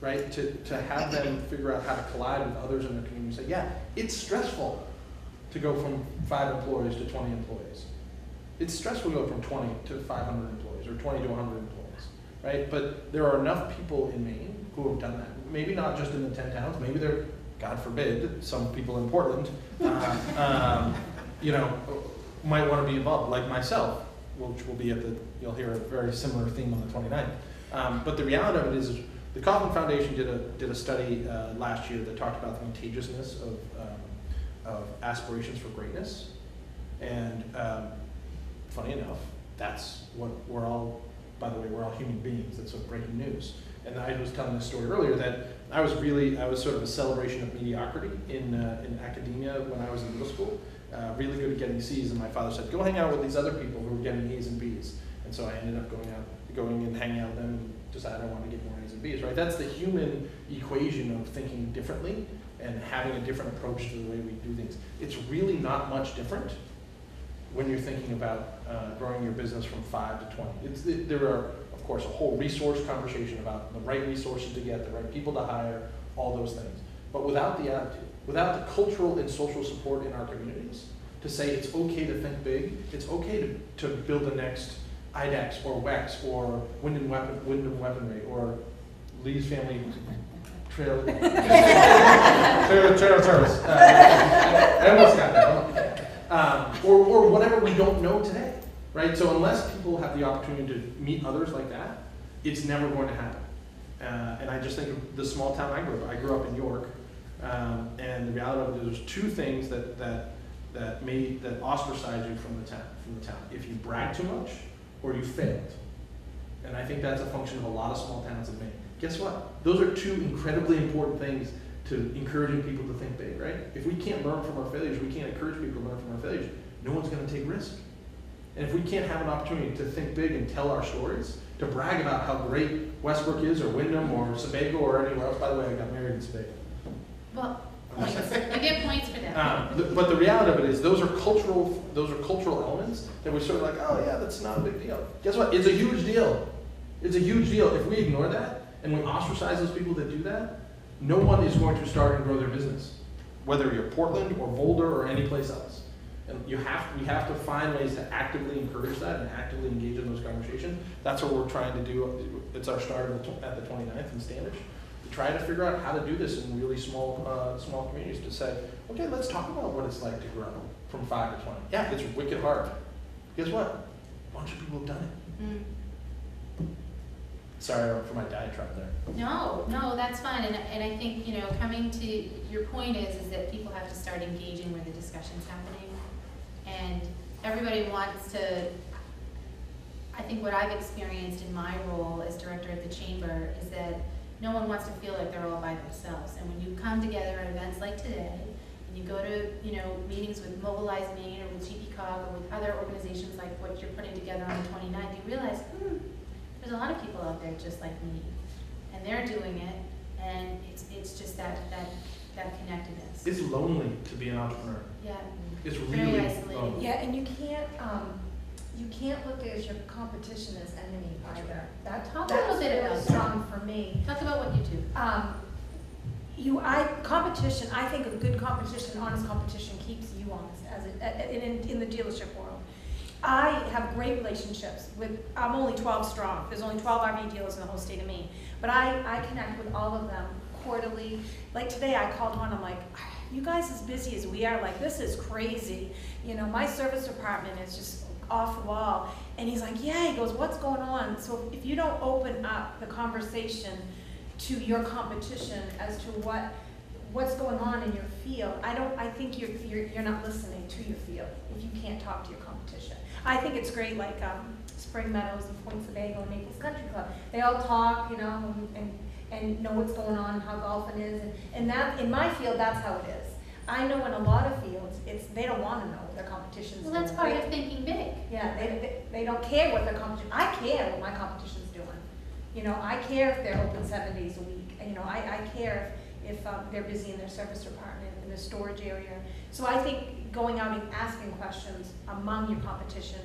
right? To have them figure out how to collide with others in their community and say, yeah, it's stressful to go from 5 employees to 20 employees. It's stressful to go from 20 to 500 employees or 20 to 100 employees, right? But there are enough people in Maine who have done that. Maybe not just in the 10 towns, maybe they're, God forbid, some people in Portland, might want to be involved, like myself, which will be you'll hear a very similar theme on the 29th. But the reality of it is the Kauffman Foundation did a study last year that talked about the contagiousness of aspirations for greatness. And funny enough, that's what we're all, by the way, we're all human beings. That's what breaking news. And I was telling this story earlier that I was sort of a celebration of mediocrity in academia when I was in middle school. Really good at getting C's, and my father said, go hang out with these other people who were getting A's and B's. And so I ended up going and hanging out with them and decided I wanted to get more A's and B's, right? That's the human equation of thinking differently and having a different approach to the way we do things. It's really not much different when you're thinking about growing your business from 5 to 20. There are, of course, a whole resource conversation about the right resources to get, the right people to hire, all those things. But without the attitude, without the cultural and social support in our communities to say it's okay to think big, it's okay to build the next IDEX or WEX or Wyndham Weaponry or Lee's Family Trailer Service. I almost got that. Or whatever we don't know today, right? So unless people have the opportunity to meet others like that, it's never going to happen. And I just think of the small town I grew up. I grew up in York, and the reality of it is there's 2 things that ostracize you from the town. If you brag too much, or you failed. And I think that's a function of a lot of small towns in Maine. Guess what? Those are 2 incredibly important things to encouraging people to think big, right? If we can't learn from our failures, we can't encourage people to learn from our failures, no one's going to take risk. And if we can't have an opportunity to think big and tell our stories, to brag about how great Westbrook is, or Wyndham, or Sebago, or anywhere else. By the way, I got married in Sebago. Well, points. You get points for that. But the reality of it is those are cultural elements that we're sort of like, oh yeah, that's not a big deal. Guess what? It's a huge deal. It's a huge deal. If we ignore that and we ostracize those people that do that, no one is going to start and grow their business, whether you're Portland or Boulder or any place else. And we have to find ways to actively encourage that and actively engage in those conversations. That's what we're trying to do. It's our start at the 29th in Standish. To try to figure out how to do this in really small communities, to say, okay, let's talk about what it's like to grow from 5 to 20. Yeah, it's wicked hard. Guess what? A bunch of people have done it. Mm. Sorry for my diatribe there. No, that's fine. And I think, coming to your point is that people have to start engaging where the discussion's happening. And everybody wants to, I think what I've experienced in my role as director at the chamber is that no one wants to feel like they're all by themselves. And when you come together at events like today, and when you go to, you know, meetings with Mobilize Maine or with GPCOG or with other organizations like what you're putting together on the 29th, you realize, there's a lot of people out there just like me, and they're doing it, and it's just that connectedness. It's lonely to be an entrepreneur. Yeah, It's very really isolating. lonely. Yeah, and you can't look at your competition as enemy either. Talk a little bit about really that. strong for me. Talk about what you do. Competition, I think a good competition, honest competition keeps you honest in the dealership world. I have great relationships with, I'm only 12 strong, there's only 12 RV dealers in the whole state of Maine. But I connect with all of them quarterly. Like today I called one, I'm like, you guys as busy as we are, like this is crazy. You know, my service department is just off the wall. And he's like, yeah, he goes, what's going on? So if you don't open up the conversation to your competition as to what's going on in your field, I think you're not listening to your field if you can't talk to your competition. I think it's great, like Spring Meadows and Point Sebago and Naples Country Club. They all talk, you know, and know what's going on, how golfing is, and that in my field that's how it is. I know in a lot of fields they don't want to know what their competition's doing. Well, that's part of thinking big. Yeah, they don't care what their competition. I care what my competition's doing. You know, I care if they're open 7 days a week. You know, I care if they're busy in their service department, in the storage area. So I think going out and asking questions among your competition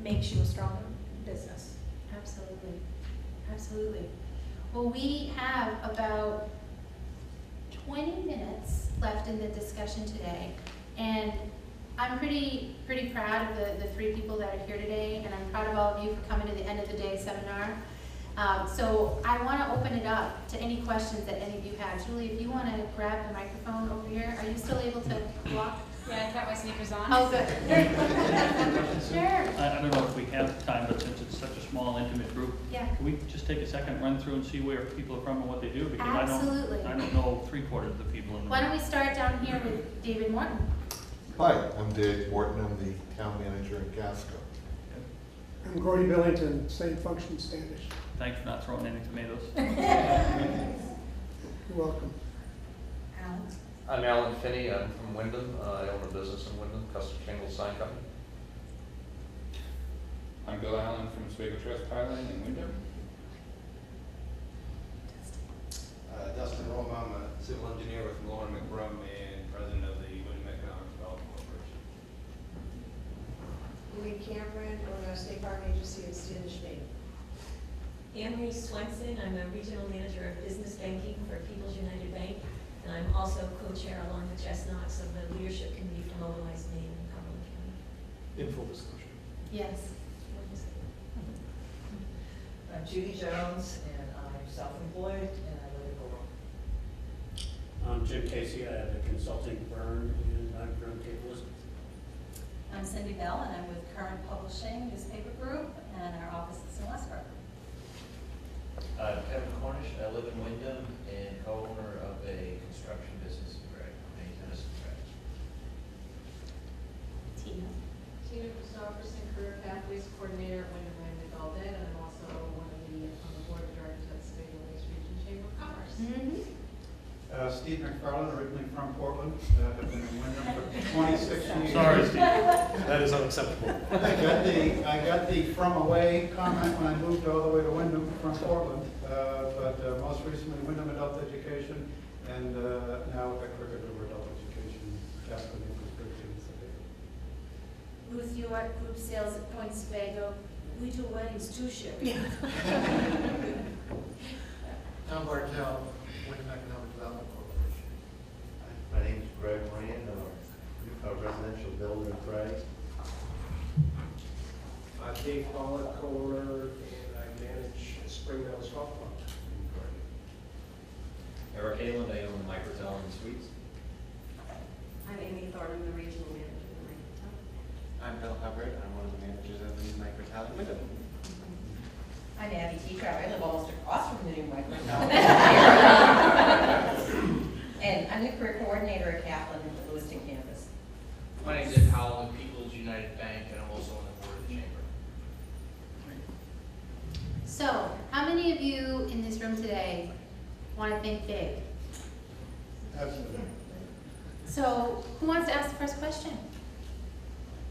makes you a stronger business. Absolutely, absolutely. Well, we have about 20 minutes left in the discussion today, and I'm pretty proud of the 3 people that are here today, and I'm proud of all of you for coming to the end of the day seminar. So I want to open it up to any questions that any of you have. Julie, if you want to grab the microphone over here, are you still able to walk? Yeah, I got my sneakers on. Oh, good. Sure. I don't know if we have time, but since it's such a small, intimate group, Yeah. can we just take a second, run through and see where people are from and what they do? Because Absolutely. I don't know 3/4 of the people in the Why room. don't we start down here with David Morton? Hi, I'm Dave Morton. I'm the town manager in Casco. I'm Gordy Billington, same function, Standish. Thanks for not throwing any tomatoes. You're welcome. Alan? I'm Alan Finney. I'm from Wyndham. I own a business in Wyndham, Custom Shingle Sign Company. I'm Bill Allen from Oswego Trust Piling in Wyndham. Dustin Rome, I'm a civil engineer with Malone McBrum and president of the Wyndham Economic Development Corporation. Louis Cameron, owner of State Farm Agency in Standish, Maine. Anne-Marie Swenson, I'm a regional manager of business banking for People's United Bank, and I'm also co-chair along with Jess Knox of the leadership committee for Mobilize Maine in Cumberland County. In full disclosure. Yes. I'm Judy Jones, and I'm self-employed, and I live in Laurel. I'm Jim Casey. I have a consulting firm, and I'm from Cape Elizabeth. I'm Cindy Bell, and I'm with Current Publishing Newspaper Group, and our office is in Westbrook. I'm Kevin Cornish. I live in Wyndham and co-owner of a construction business in Greg, Maine, Tennis and Greg. Tina? Tina Christopherson, Career Pathways Coordinator at Wyndham Ramsey Gallaudet, and I'm also one of the, on the board of directors at the State Lakes Region Chamber of Commerce. Mm-hmm. Steve McFarland, originally from Portland, have been in Wyndham for 26 years. Sorry, Steve. That is unacceptable. I got the from away comment when I moved all the way to Wyndham from Portland, but most recently Wyndham Adult Education, and now at Cricket River Adult Education, Casco, Naples, Bridgeton, and Sebago. Ruth Ewart, Group Sales at Point Sebago. We do weddings too, Sherry. Tom Bartel, Wyndham Economic Development Corporation. My name is Greg Moran, a residential builder in Craig. Dave Pollock, co-owner, and I manage Spring Meadows Golf Club. Eric Halen, I own Microtel and Suites. I'm Amy Thornton, the regional manager of the I'm Bill Hubbard. I'm one of the managers of the new Microtel in Wyndham. I'm Abby Teatrout. I live almost across from the new microphone. And I'm the career coordinator at Kaplan at the Lewiston campus. My name is Ed Powell with People's United Bank, and I'm also on the board of the chamber. So, how many of you in this room today want to think big? Absolutely. So, who wants to ask the first question?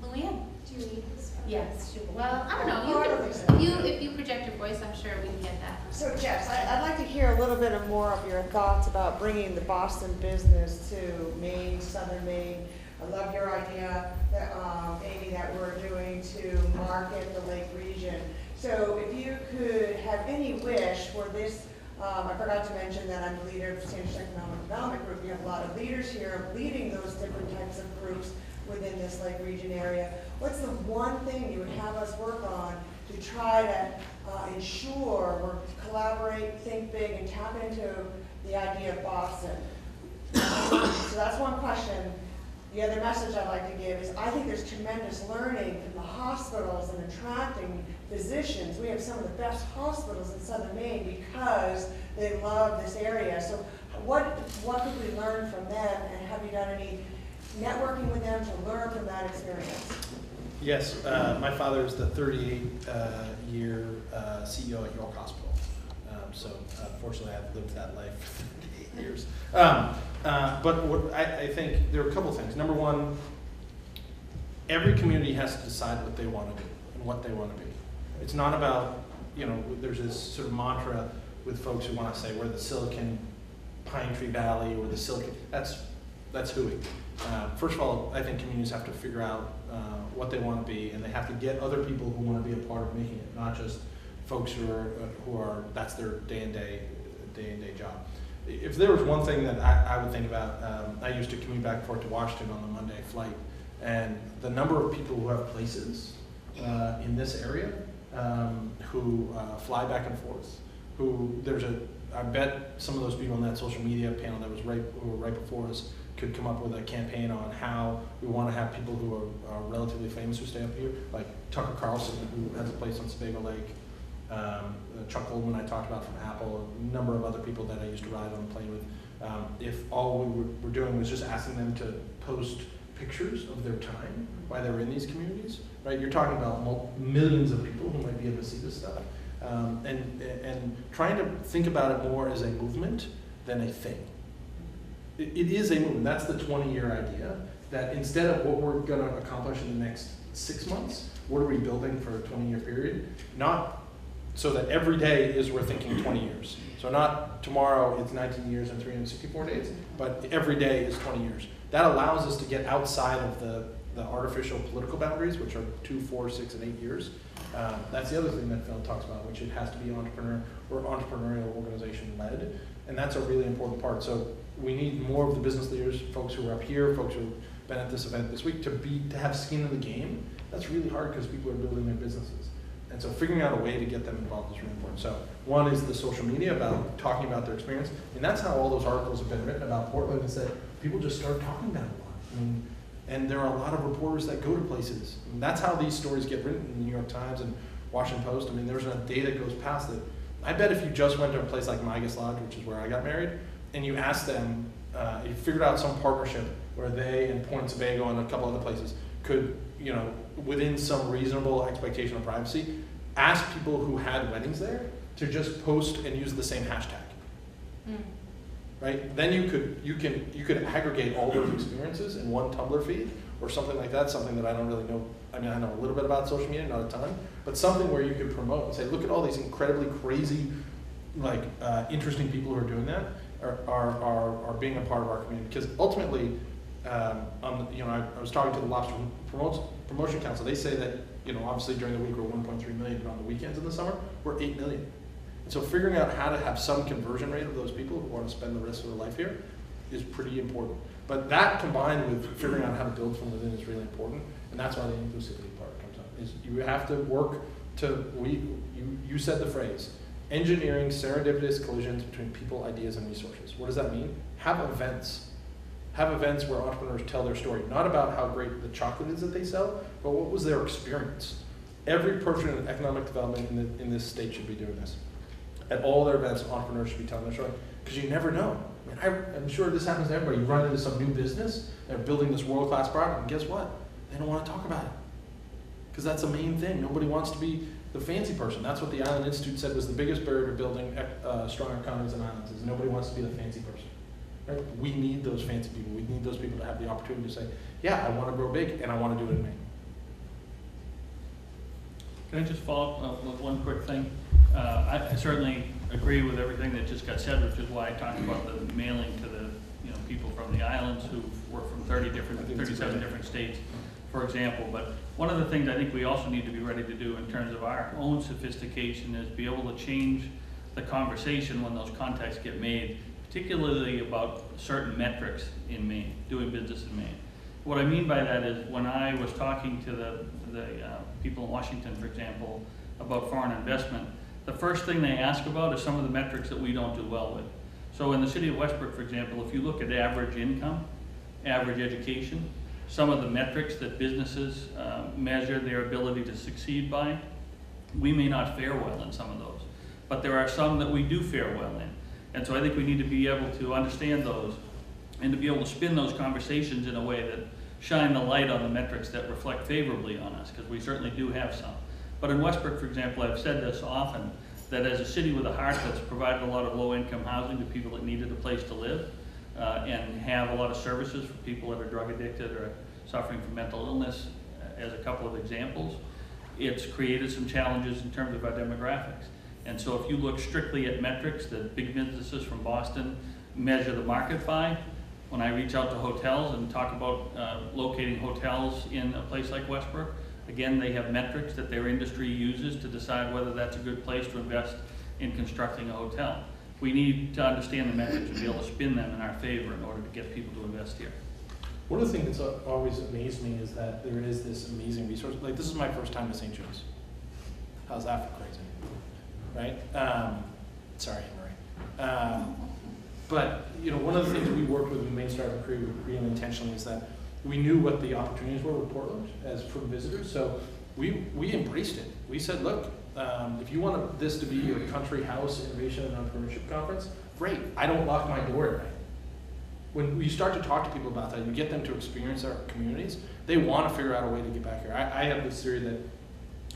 Luann? Do you need this? Yes, she will. Well, I don't know, Oh, I don't you think can, so. if you project your voice, I'm sure we can get that. So Jess, I'd like to hear a little bit more of your thoughts about bringing the Boston business to Maine, southern Maine. I love your idea, that, Amy, that we're doing to market the Lake region. So if you could have any wish for this, I forgot to mention that I'm the leader of the Standish Economic Development Group. We have a lot of leaders here leading those different types of groups within this Lake region area. What's the one thing you would have us work on to try to ensure we collaborate, think big, and tap into the idea of Boston? So that's one question. The other message I'd like to give is I think there's tremendous learning from the hospitals and attracting physicians. We have some of the best hospitals in southern Maine because they love this area. So what could we learn from them, and have you done any networking with them to learn from that experience? Yes, my father is the 38-year CEO at York Hospital. So fortunately, I've lived that life for 38 years. But what I think there are a couple things. Number one, every community has to decide what they want to do and what they want to be. It's not about, there's this sort of mantra with folks who want to say we're the Silicon Pine Tree Valley or the Silicon, that's hooey. First of all, I think communities have to figure out what they want to be, and they have to get other people who want to be a part of making it, not just folks who are that's their day and day job. If there was one thing that I would think about, I used to commute back and forth to Washington on the Monday flight, and the number of people who have places in this area who fly back and forth, I bet some of those people on that social media panel that was who were right before us could come up with a campaign on how we want to have people who are relatively famous who stay up here, like Tucker Carlson, who has a place on Sebago Lake, Chuck Goldman I talked about from Apple, a number of other people that I used to ride on a plane with. If all we were doing was just asking them to post pictures of their time while they were in these communities, right? You're talking about millions of people who might be able to see this stuff. And trying to think about it more as a movement than a thing. It is a movement. That's the 20-year idea, that instead of what we're going to accomplish in the next 6 months, what are we building for a 20-year period? Not so that every day is we're thinking 20 years. So not tomorrow it's 19 years and 364 days, but every day is 20 years. That allows us to get outside of the artificial political boundaries, which are 2, 4, 6, and 8 years. That's the other thing that Phil talks about, which it has to be entrepreneurial organization led, and that's a really important part. So we need more of the business leaders, folks who are up here, folks who have been at this event this week, to have skin in the game. That's really hard because people are building their businesses. And so figuring out a way to get them involved is really important. So one is the social media, about talking about their experience. And that's how all those articles have been written about Portland, is that people just start talking about it a lot. And there are a lot of reporters that go to places. And that's how these stories get written in the New York Times and Washington Post. There's a day that goes past it. I bet if you just went to a place like Migas Lodge, which is where I got married, and you asked them, you figured out some partnership where they and Point Sebago and a couple other places could, within some reasonable expectation of privacy, ask people who had weddings there to just post and use the same hashtag. Right? Then you could aggregate all those experiences in one Tumblr feed or something like that, something that I don't really know. I know a little bit about social media, not a ton, but something where you could promote and say, look at all these incredibly crazy, interesting people who are doing that, are being a part of our community. Because ultimately, I was talking to the Lobster Promotion Council. They say that, obviously during the week we're 1.3 million, but on the weekends in the summer, we're 8 million. And so figuring out how to have some conversion rate of those people who want to spend the rest of their life here is pretty important. But that combined with figuring out how to build from within is really important. And that's why the inclusivity part comes up. Is you have to work you said the phrase, engineering serendipitous collisions between people, ideas, and resources. What does that mean? Have events. Have events where entrepreneurs tell their story, not about how great the chocolate is that they sell, but what was their experience. Every person in economic development in this state should be doing this. At all their events, entrepreneurs should be telling their story, because you never know. I'm sure this happens to everybody. You run into some new business, they're building this world-class product, and guess what? They don't want to talk about it, because that's the main thing. Nobody wants to be the fancy person. That's what the Island Institute said was the biggest barrier to building strong economies in islands, is nobody wants to be the fancy person. Right? We need those fancy people. We need those people to have the opportunity to say, yeah, I want to grow big and I want to do it in Maine. Can I just follow up with one quick thing? I certainly agree with everything that just got said, which is why I talked about the mailing to the, people from the islands who work from 37 different states, for example. But one of the things I think we also need to be ready to do in terms of our own sophistication is be able to change the conversation when those contacts get made, particularly about certain metrics in Maine, doing business in Maine. What I mean by that is when I was talking to the people in Washington, for example, about foreign investment, the first thing they ask about is some of the metrics that we don't do well with. So in the city of Westbrook, for example, if you look at average income, average education, some of the metrics that businesses measure their ability to succeed by, we may not fare well in some of those. But there are some that we do fare well in. And so I think we need to be able to understand those and to be able to spin those conversations in a way that shine the light on the metrics that reflect favorably on us, because we certainly do have some. But in Westbrook, for example, I've said this often, that as a city with a heart that's provided a lot of low-income housing to people that needed a place to live, and have a lot of services for people that are drug addicted or suffering from mental illness, as a couple of examples, it's created some challenges in terms of our demographics. And so if you look strictly at metrics that big businesses from Boston measure the market by, when I reach out to hotels and talk about locating hotels in a place like Westbrook, again, they have metrics that their industry uses to decide whether that's a good place to invest in constructing a hotel. We need to understand the metrics and be able to spin them in our favor in order to get people to invest here. One of the things that's always amazed me is that there is this amazing resource. Like, this is my first time to St. Joe's. How's that for crazy? Right? Sorry, Anne Marie. But, one of the things we worked with the Maine Star of Crew really intentionally is that we knew what the opportunities were with Portland as from visitors. So we embraced it. We said, look, if you want this to be your country house innovation and entrepreneurship conference, great. I don't lock my door at night. When you start to talk to people about that, you get them to experience our communities, they want to figure out a way to get back here. I have this theory that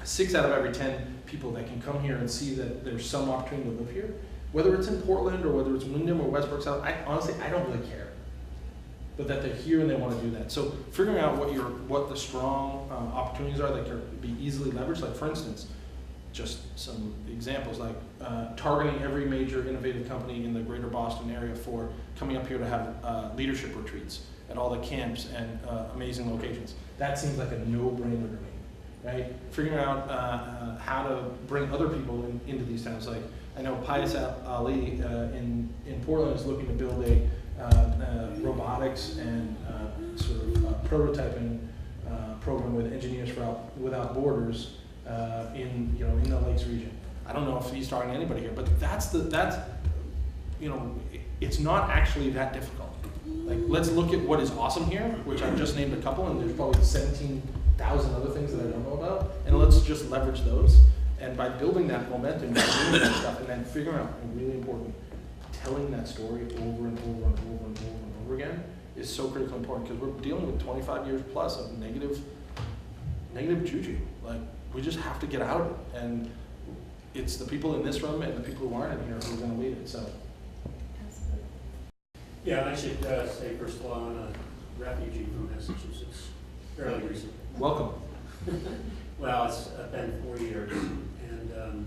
6 out of every 10 people that can come here and see that there's some opportunity to live here, whether it's in Portland or whether it's Windham or Westbrook South, honestly, I don't really care. But that they're here and they want to do that. So figuring out what the strong opportunities are that can be easily leveraged, like for instance, just some examples, like targeting every major innovative company in the greater Boston area for coming up here to have leadership retreats at all the camps and amazing locations. That seems like a no-brainer to me, right? Figuring out how to bring other people into these towns. Like I know Pius Ali in Portland is looking to build a robotics and sort of prototyping program with Engineers Without Borders in the Lakes region. I don't know if he's talking to anybody here, but it's not actually that difficult. Like, let's look at what is awesome here, which I've just named a couple, and there's probably 17,000 other things that I don't know about, and let's just leverage those. And by building that momentum, doing that stuff, and then figuring out, and really important, telling that story over and over and over and over and over again is so critically important, because we're dealing with 25 years plus of negative juju. Like, we just have to get out of it, and it's the people in this room and the people who aren't in here who are going to lead it. So, yeah, I should say first of all, I'm a refugee from Massachusetts, fairly recently. Welcome. Well, it's been 4 years, and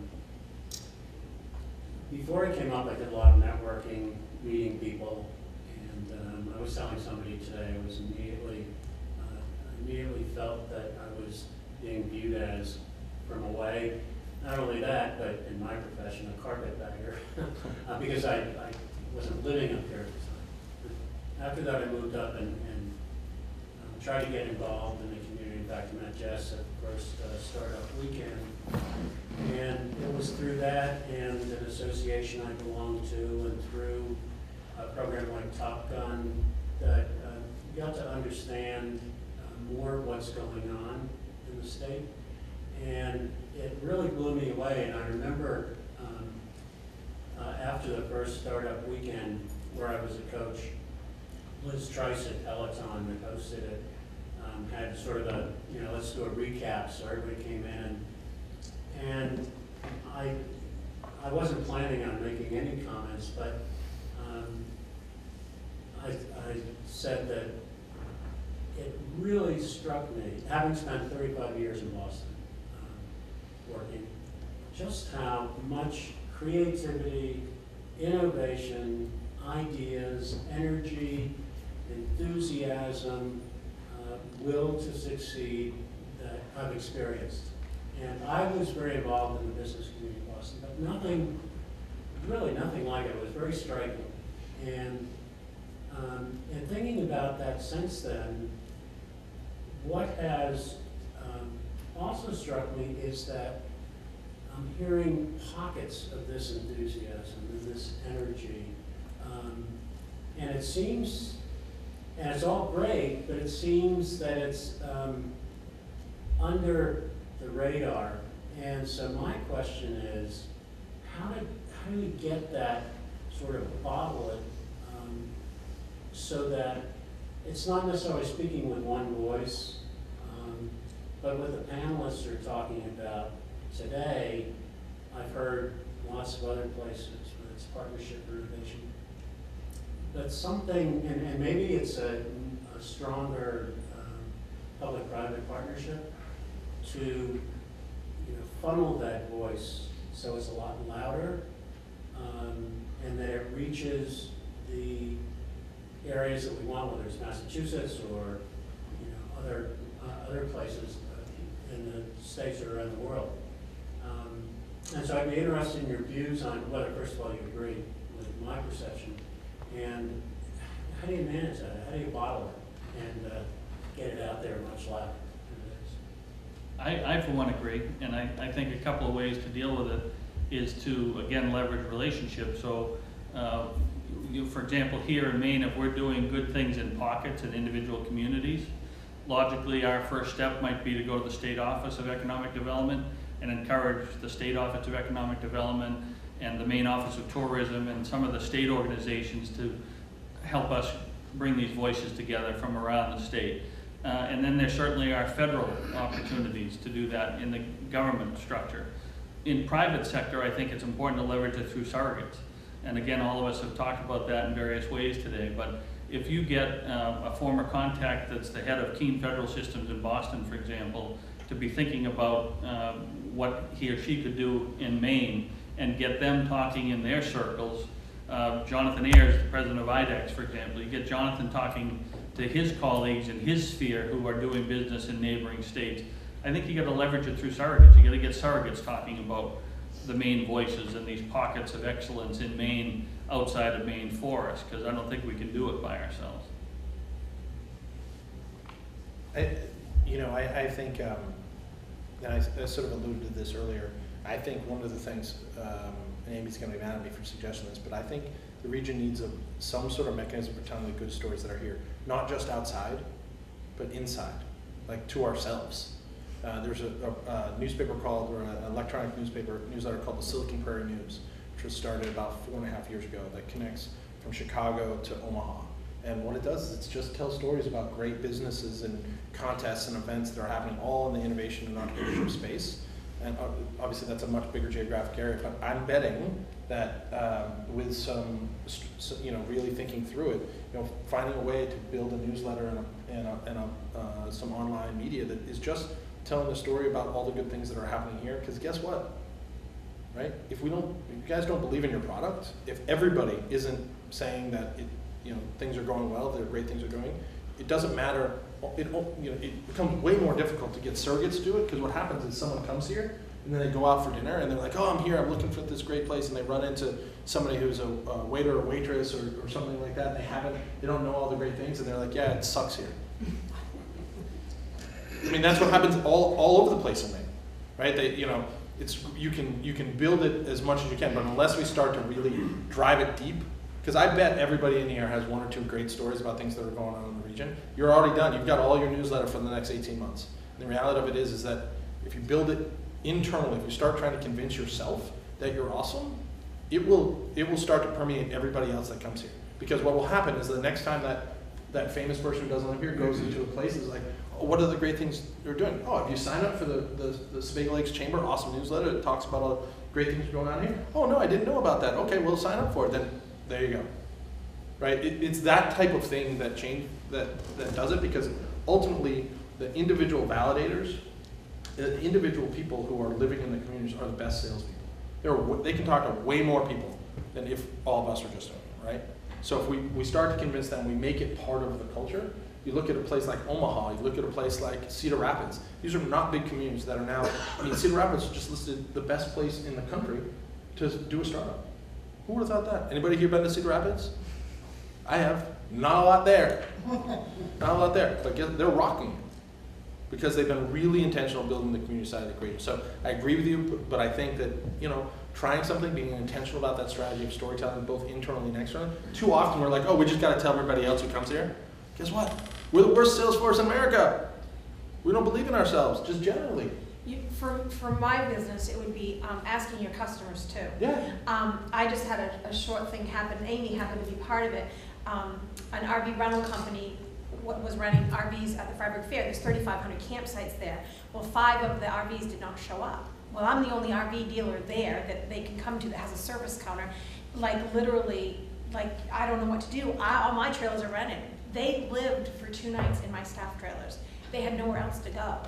before I came up, I did a lot of networking, meeting people, and I was telling somebody today, I was immediately felt that I was being viewed as from away. Not only that, but in my profession, a carpetbagger, because I wasn't living up here at the time. After that, I moved up and tried to get involved in the community. In fact, I met Jess at the first startup weekend. And it was through that and an association I belonged to and through a program like Top Gun that you got to understand more what's going on in the state. And it really blew me away. And I remember after the first startup weekend where I was a coach, Liz Trice at Peloton that hosted it had sort of a, let's do a recap. So everybody came in. And I wasn't planning on making any comments, but I said that it really struck me, having spent 35 years in Boston, working, just how much creativity, innovation, ideas, energy, enthusiasm, will to succeed that I've experienced. And I was very involved in the business community in Boston, but nothing, really nothing like it. It was very striking. And thinking about that since then, what has also struck me is that I'm hearing pockets of this enthusiasm and this energy. And it seems, and it's all great, but it seems that it's under the radar. And so my question is, how do you get that, sort of bottle it, so that it's not necessarily speaking with one voice, but what the panelists are talking about today, I've heard lots of other places, whether it's partnership or innovation, but something, and maybe it's a stronger public-private partnership to funnel that voice so it's a lot louder, and that it reaches the areas that we want, whether it's Massachusetts or other places in the states or around the world. And so I'd be interested in your views on whether, first of all, you agree with my perception, and how do you manage that? How do you bottle it and get it out there much louder? I for one agree, and I think a couple of ways to deal with it is to, again, leverage relationships. So, for example, here in Maine, if we're doing good things in pockets in individual communities, logically our first step might be to go to the State Office of Economic Development and encourage the State Office of Economic Development and the Maine Office of Tourism and some of the state organizations to help us bring these voices together from around the state. And then there certainly are federal opportunities to do that in the government structure. In private sector, I think it's important to leverage it through surrogates. And again, all of us have talked about that in various ways today, but if you get a former contact that's the head of Keene Federal Systems in Boston, for example, to be thinking about what he or she could do in Maine and get them talking in their circles. Jonathan Ayers, the president of IDEX, for example, you get Jonathan talking to his colleagues in his sphere who are doing business in neighboring states. I think you got to leverage it through surrogates. You got to get surrogates talking about the Maine voices and these pockets of excellence in Maine, outside of Maine for us, because I don't think we can do it by ourselves. I think, and I sort of alluded to this earlier, I think one of the things, and Amy's going to be mad at me for suggesting this, but I think the region needs some sort of mechanism for telling the good stories that are here, not just outside, but inside, like to ourselves. There's a newspaper called, or an electronic newsletter called the Silicon Prairie News, which was started about 4.5 years ago, that connects from Chicago to Omaha. And what it does is it just tells stories about great businesses and contests and events that are happening all in the innovation and entrepreneurship space. And obviously that's a much bigger geographic area, but I'm betting that with some really thinking through it, finding a way to build a newsletter and some online media that is just telling the story about all the good things that are happening here. Because guess what, right? If you guys don't believe in your product, if everybody isn't saying that things are going well, that great things are going, it doesn't matter. It becomes way more difficult to get surrogates to do it, because what happens is someone comes here and then they go out for dinner and they're like, oh, I'm here, I'm looking for this great place, and they run into somebody who's a waiter or waitress or something like that, and they don't know all the great things, and they're like, yeah, it sucks here. I mean, that's what happens all over the place in Maine, right? You can build it as much as you can, but unless we start to really drive it deep, because I bet everybody in here has one or two great stories about things that are going on in the region. You're already done. You've got all your newsletter for the next 18 months. And the reality of it is that if you build it internally, if you start trying to convince yourself that you're awesome, it will start to permeate everybody else that comes here. Because what will happen is the next time that famous person who doesn't live here goes into a place, is like, oh, what are the great things they're doing? Oh, have you signed up for the Sebago Lakes Chamber awesome newsletter that talks about all the great things going on here? Oh, no, I didn't know about that. Okay, we'll sign up for it. Then there you go. right? It's that type of thing that does it, because ultimately the individual validators, the individual people who are living in the communities are the best salespeople. They can talk to way more people than if all of us are just doing it, right? So if we start to convince them, we make it part of the culture. You look at a place like Omaha, you look at a place like Cedar Rapids. These are not big communities that are now, I mean, Cedar Rapids just listed the best place in the country to do a startup. Who would have thought that? Anybody here been to Cedar Rapids? I have. Not a lot there. Not a lot there. But they're rocking it because they've been really intentional building the community side of the equation. So I agree with you, but I think that, you know, trying something, being intentional about that strategy of storytelling, both internally and externally. Too often we're like, oh, we just got to tell everybody else who comes here. Guess what? We're the worst sales force in America. We don't believe in ourselves, just generally. For my business, it would be asking your customers too. Yeah. I just had a short thing happen. Amy happened to be part of it. An RV rental company was renting RVs at the Freiburg Fair. There's 3,500 campsites there. Well, 5 of the RVs did not show up. Well, I'm the only RV dealer there that they can come to that has a service counter. Like literally, like I don't know what to do. All my trailers are rented. They lived for 2 nights in my staff trailers. They had nowhere else to go.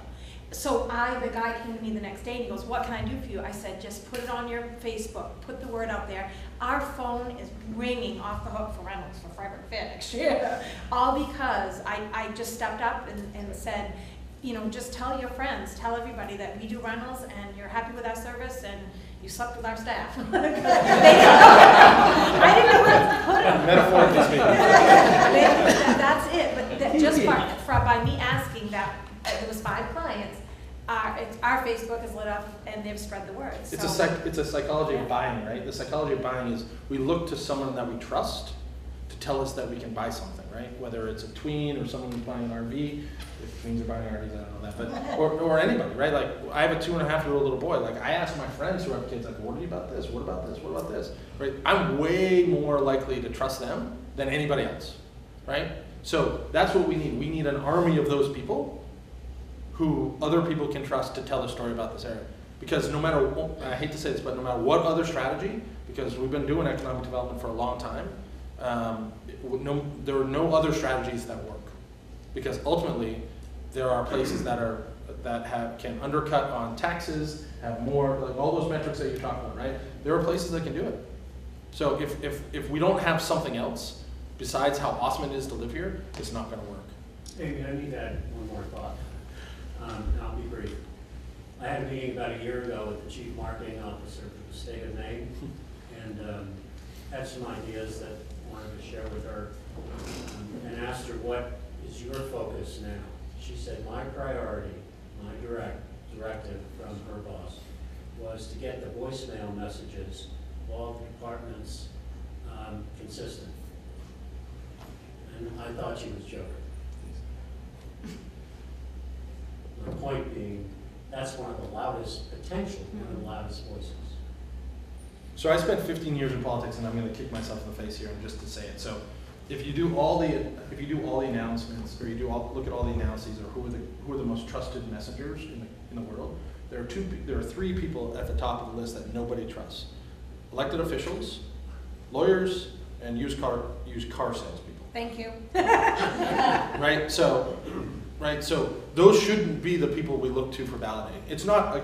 So the guy came to me the next day and he goes, what can I do for you? I said, just put it on your Facebook, put the word out there. Our phone is ringing off the hook for rentals for Freiburg Fair next year. All because I just stepped up and said, you know, just tell your friends, tell everybody that we do rentals and you're happy with our service and you slept with our staff. I didn't know where to put it. Metaphorically speaking. That's it, but just by me asking that, there was 5 clients, our Facebook is lit up and they've spread the word. It's a psychology of buying, right? The psychology of buying is we look to someone that we trust to tell us that we can buy something, right? Whether it's a tween or someone who's buying an RV. If tweens are buying RVs, I don't know that, but or anybody, right? Like I have a 2.5-year-old little boy. Like I ask my friends who have kids, like, what about this? What about this? What about this? Right? I'm way more likely to trust them than anybody else, right? So that's what we need. We need an army of those people who other people can trust to tell a story about this area. Because no matter, I hate to say this, but no matter what other strategy, because we've been doing economic development for a long time, there are no other strategies that work. Because ultimately, there are places that can undercut on taxes, have more, like all those metrics that you're talking about, right? There are places that can do it. So if we don't have something else besides how awesome it is to live here, it's not going to work. Amy, I need to add one more thought, and I'll be brief. I had a meeting about a year ago with the Chief Marketing Officer for the state of Maine, and had some ideas that I wanted to share with her, and asked her, what is your focus now? She said, my priority, my directive from her boss, was to get the voicemail messages of all the departments consistent. And I thought she was joking. The point being, that's one of the loudest, potentially one of the loudest voices. So I spent 15 years in politics, and I'm going to kick myself in the face here just to say it. So if you do all the announcements, or look at all the analyses, or who are the most trusted messengers in the world, there are 3 people at the top of the list that nobody trusts: elected officials, lawyers, and used car salespeople. Thank you. Right. So those shouldn't be the people we look to for validating. It's not.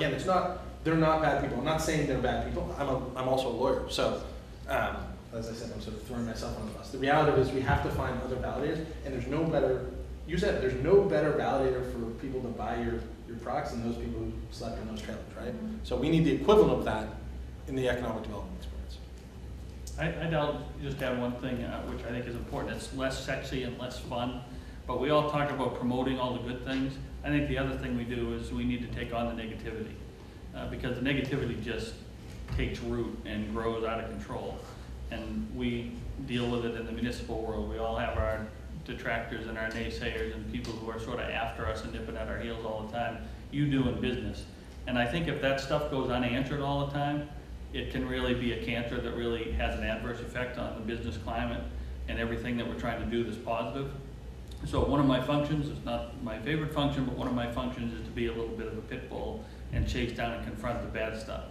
They're not bad people. I'm not saying they're bad people. I'm also a lawyer. So as I said, I'm sort of throwing myself on the bus. The reality is we have to find other validators, and there's no better. You said there's no better validator for people to buy your products than those people who slept in those trailers, right? Mm-hmm. So we need the equivalent of that in the economic development experience. I'd just add one thing, which I think is important. It's less sexy and less fun, but we all talk about promoting all the good things. I think the other thing we do is we need to take on the negativity, because the negativity just takes root and grows out of control. And we deal with it in the municipal world. We all have our detractors and our naysayers and people who are sort of after us and nipping at our heels all the time. You do in business. And I think if that stuff goes unanswered all the time, it can really be a cancer that really has an adverse effect on the business climate and everything that we're trying to do that's positive. So one of my functions, it's not my favorite function, but one of my functions is to be a little bit of a pit bull and chase down and confront the bad stuff.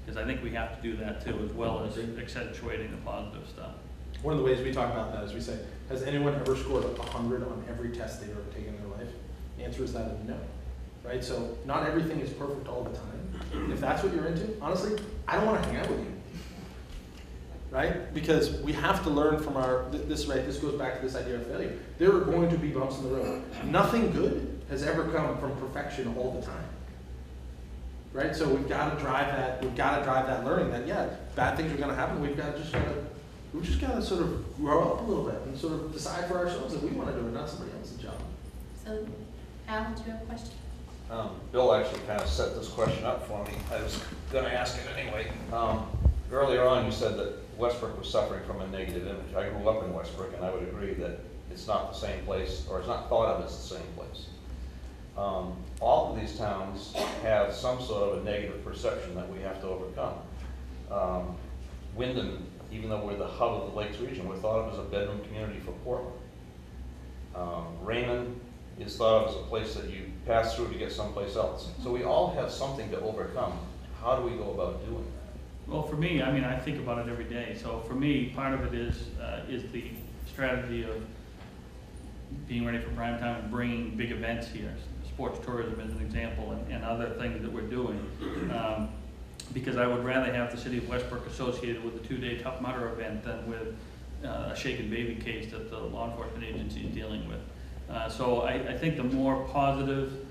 Because I think we have to do that too, as well as accentuating the positive stuff. one of the ways we talk about that is we say, has anyone ever scored 100 on every test they've ever taken in their life? The answer is that is no, right? So not everything is perfect all the time. If that's what you're into, honestly, I don't want to hang out with you, right? Because we have to learn from this goes back to this idea of failure. There are going to be bumps in the road. Nothing good has ever come from perfection all the time, right? So we've got to drive that learning that, yeah, bad things are going to happen. We just got to sort of grow up a little bit and sort of decide for ourselves that we want to do it, not somebody else's job. So, Al, do you have a question? Bill actually kind of set this question up for me. I was going to ask it anyway. Earlier on, you said that Westbrook was suffering from a negative image. I grew up in Westbrook, and I would agree that it's not the same place, or it's not thought of as the same place. All of these towns have some sort of a negative perception that we have to overcome. Wyndham, even though we're the hub of the Lakes region, we're thought of as a bedroom community for Portland. Raymond is thought of as a place that you pass through to get someplace else. So we all have something to overcome. How do we go about doing that? Well, for me, I mean, I think about it every day. So for me, part of it is the strategy of being ready for prime time and bringing big events here. Sports tourism is an example, and other things that we're doing. Because I would rather have the city of Westbrook associated with the 2-day Tough Mudder event than with a shaken baby case that the law enforcement agency is dealing with. So I think the more positive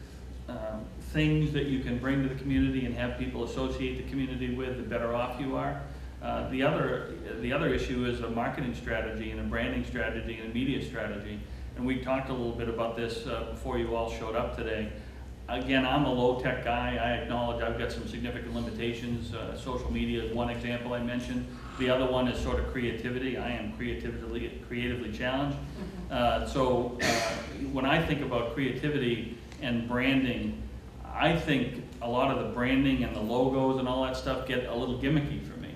things that you can bring to the community and have people associate the community with, the better off you are. The other issue is a marketing strategy and a branding strategy and a media strategy. And we talked a little bit about this before you all showed up today. Again, I'm a low-tech guy. I acknowledge I've got some significant limitations. Social media is one example I mentioned. The other one is sort of creativity. I am creatively challenged. So when I think about creativity and branding, I think a lot of the branding and the logos and all that stuff get a little gimmicky for me.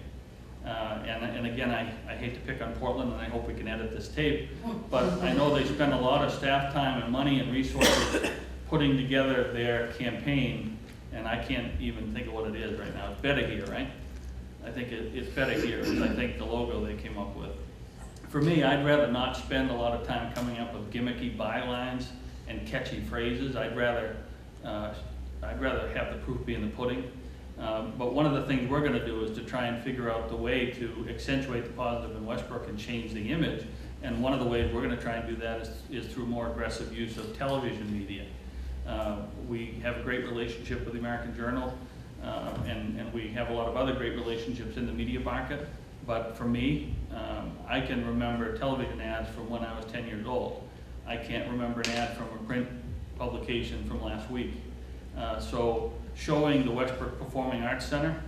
And again, I hate to pick on Portland, and I hope we can edit this tape, but I know they spend a lot of staff time and money and resources putting together their campaign, and I can't even think of what it is right now. It's Better Here, right? I think it's Better Here is I think the logo they came up with. For me, I'd rather not spend a lot of time coming up with gimmicky bylines and catchy phrases. I'd rather have the proof be in the pudding. But one of the things we're going to do is to try and figure out the way to accentuate the positive in Westbrook and change the image. And one of the ways we're going to try and do that is through more aggressive use of television media. We have a great relationship with the American Journal, and we have a lot of other great relationships in the media market. But for me, I can remember television ads from when I was 10 years old. I can't remember an ad from a print publication from last week. So showing the Westbrook Performing Arts Center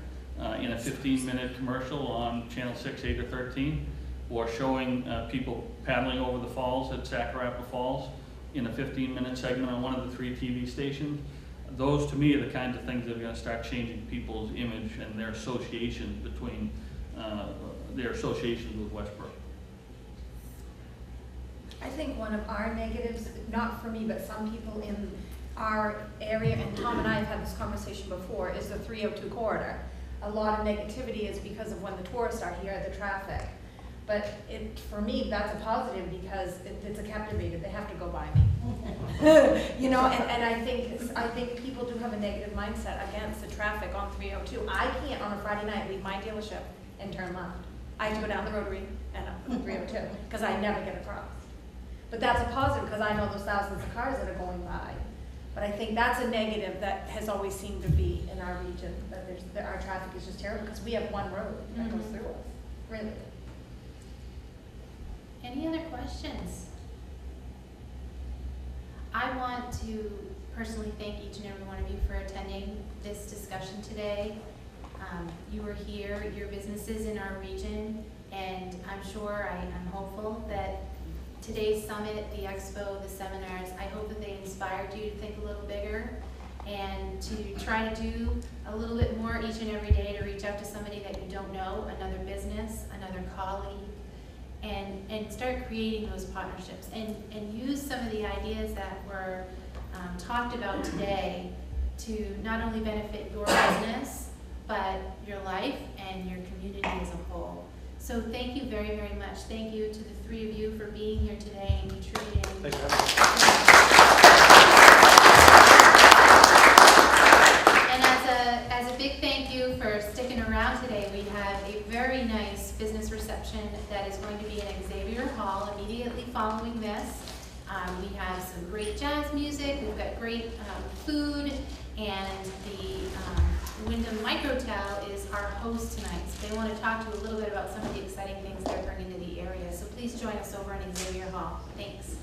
in a 15-minute commercial on Channel 6, 8, or 13, or showing people paddling over the falls at Sacarapa Falls in a 15-minute segment on one of the 3 TV stations. Those, to me, are the kinds of things that are going to start changing people's image and their associations between their associations with Westbrook. I think one of our negatives, not for me, but some people in our area, and Tom and I have had this conversation before, is the 302 corridor. A lot of negativity is because of when the tourists are here, the traffic. But for me, that's a positive because it's a captivated. They have to go by me. You know, and I think people do have a negative mindset against the traffic on 302. I can't on a Friday night leave my dealership and turn left. I have to go down the rotary and up 302 because I never get across. But that's a positive because I know those thousands of cars that are going by. But I think that's a negative that has always seemed to be in our region, that our traffic is just terrible because we have one road that goes through us, really. Any other questions? I want to personally thank each and every one of you for attending this discussion today. You were here, your businesses in our region, and I'm sure, I'm hopeful that today's summit, the expo, the seminars, I hope that they inspired you to think a little bigger and to try to do a little bit more each and every day to reach out to somebody that you don't know, another business, another colleague, and start creating those partnerships and use some of the ideas that were talked about today to not only benefit your business, but your life and your community as a whole. So thank you very, very much. Thank you to the three of you for being here today and contributing. Thanks for having me. And as a big thank you for sticking around today, we have a very nice business reception that is going to be in Xavier Hall immediately following this. We have some great jazz music, we've got great food, and the Wyndham Microtel is our host tonight. So they want to talk to you a little bit about some of the exciting things they're bringing to the area. So please join us over in Xavier Hall. Thanks.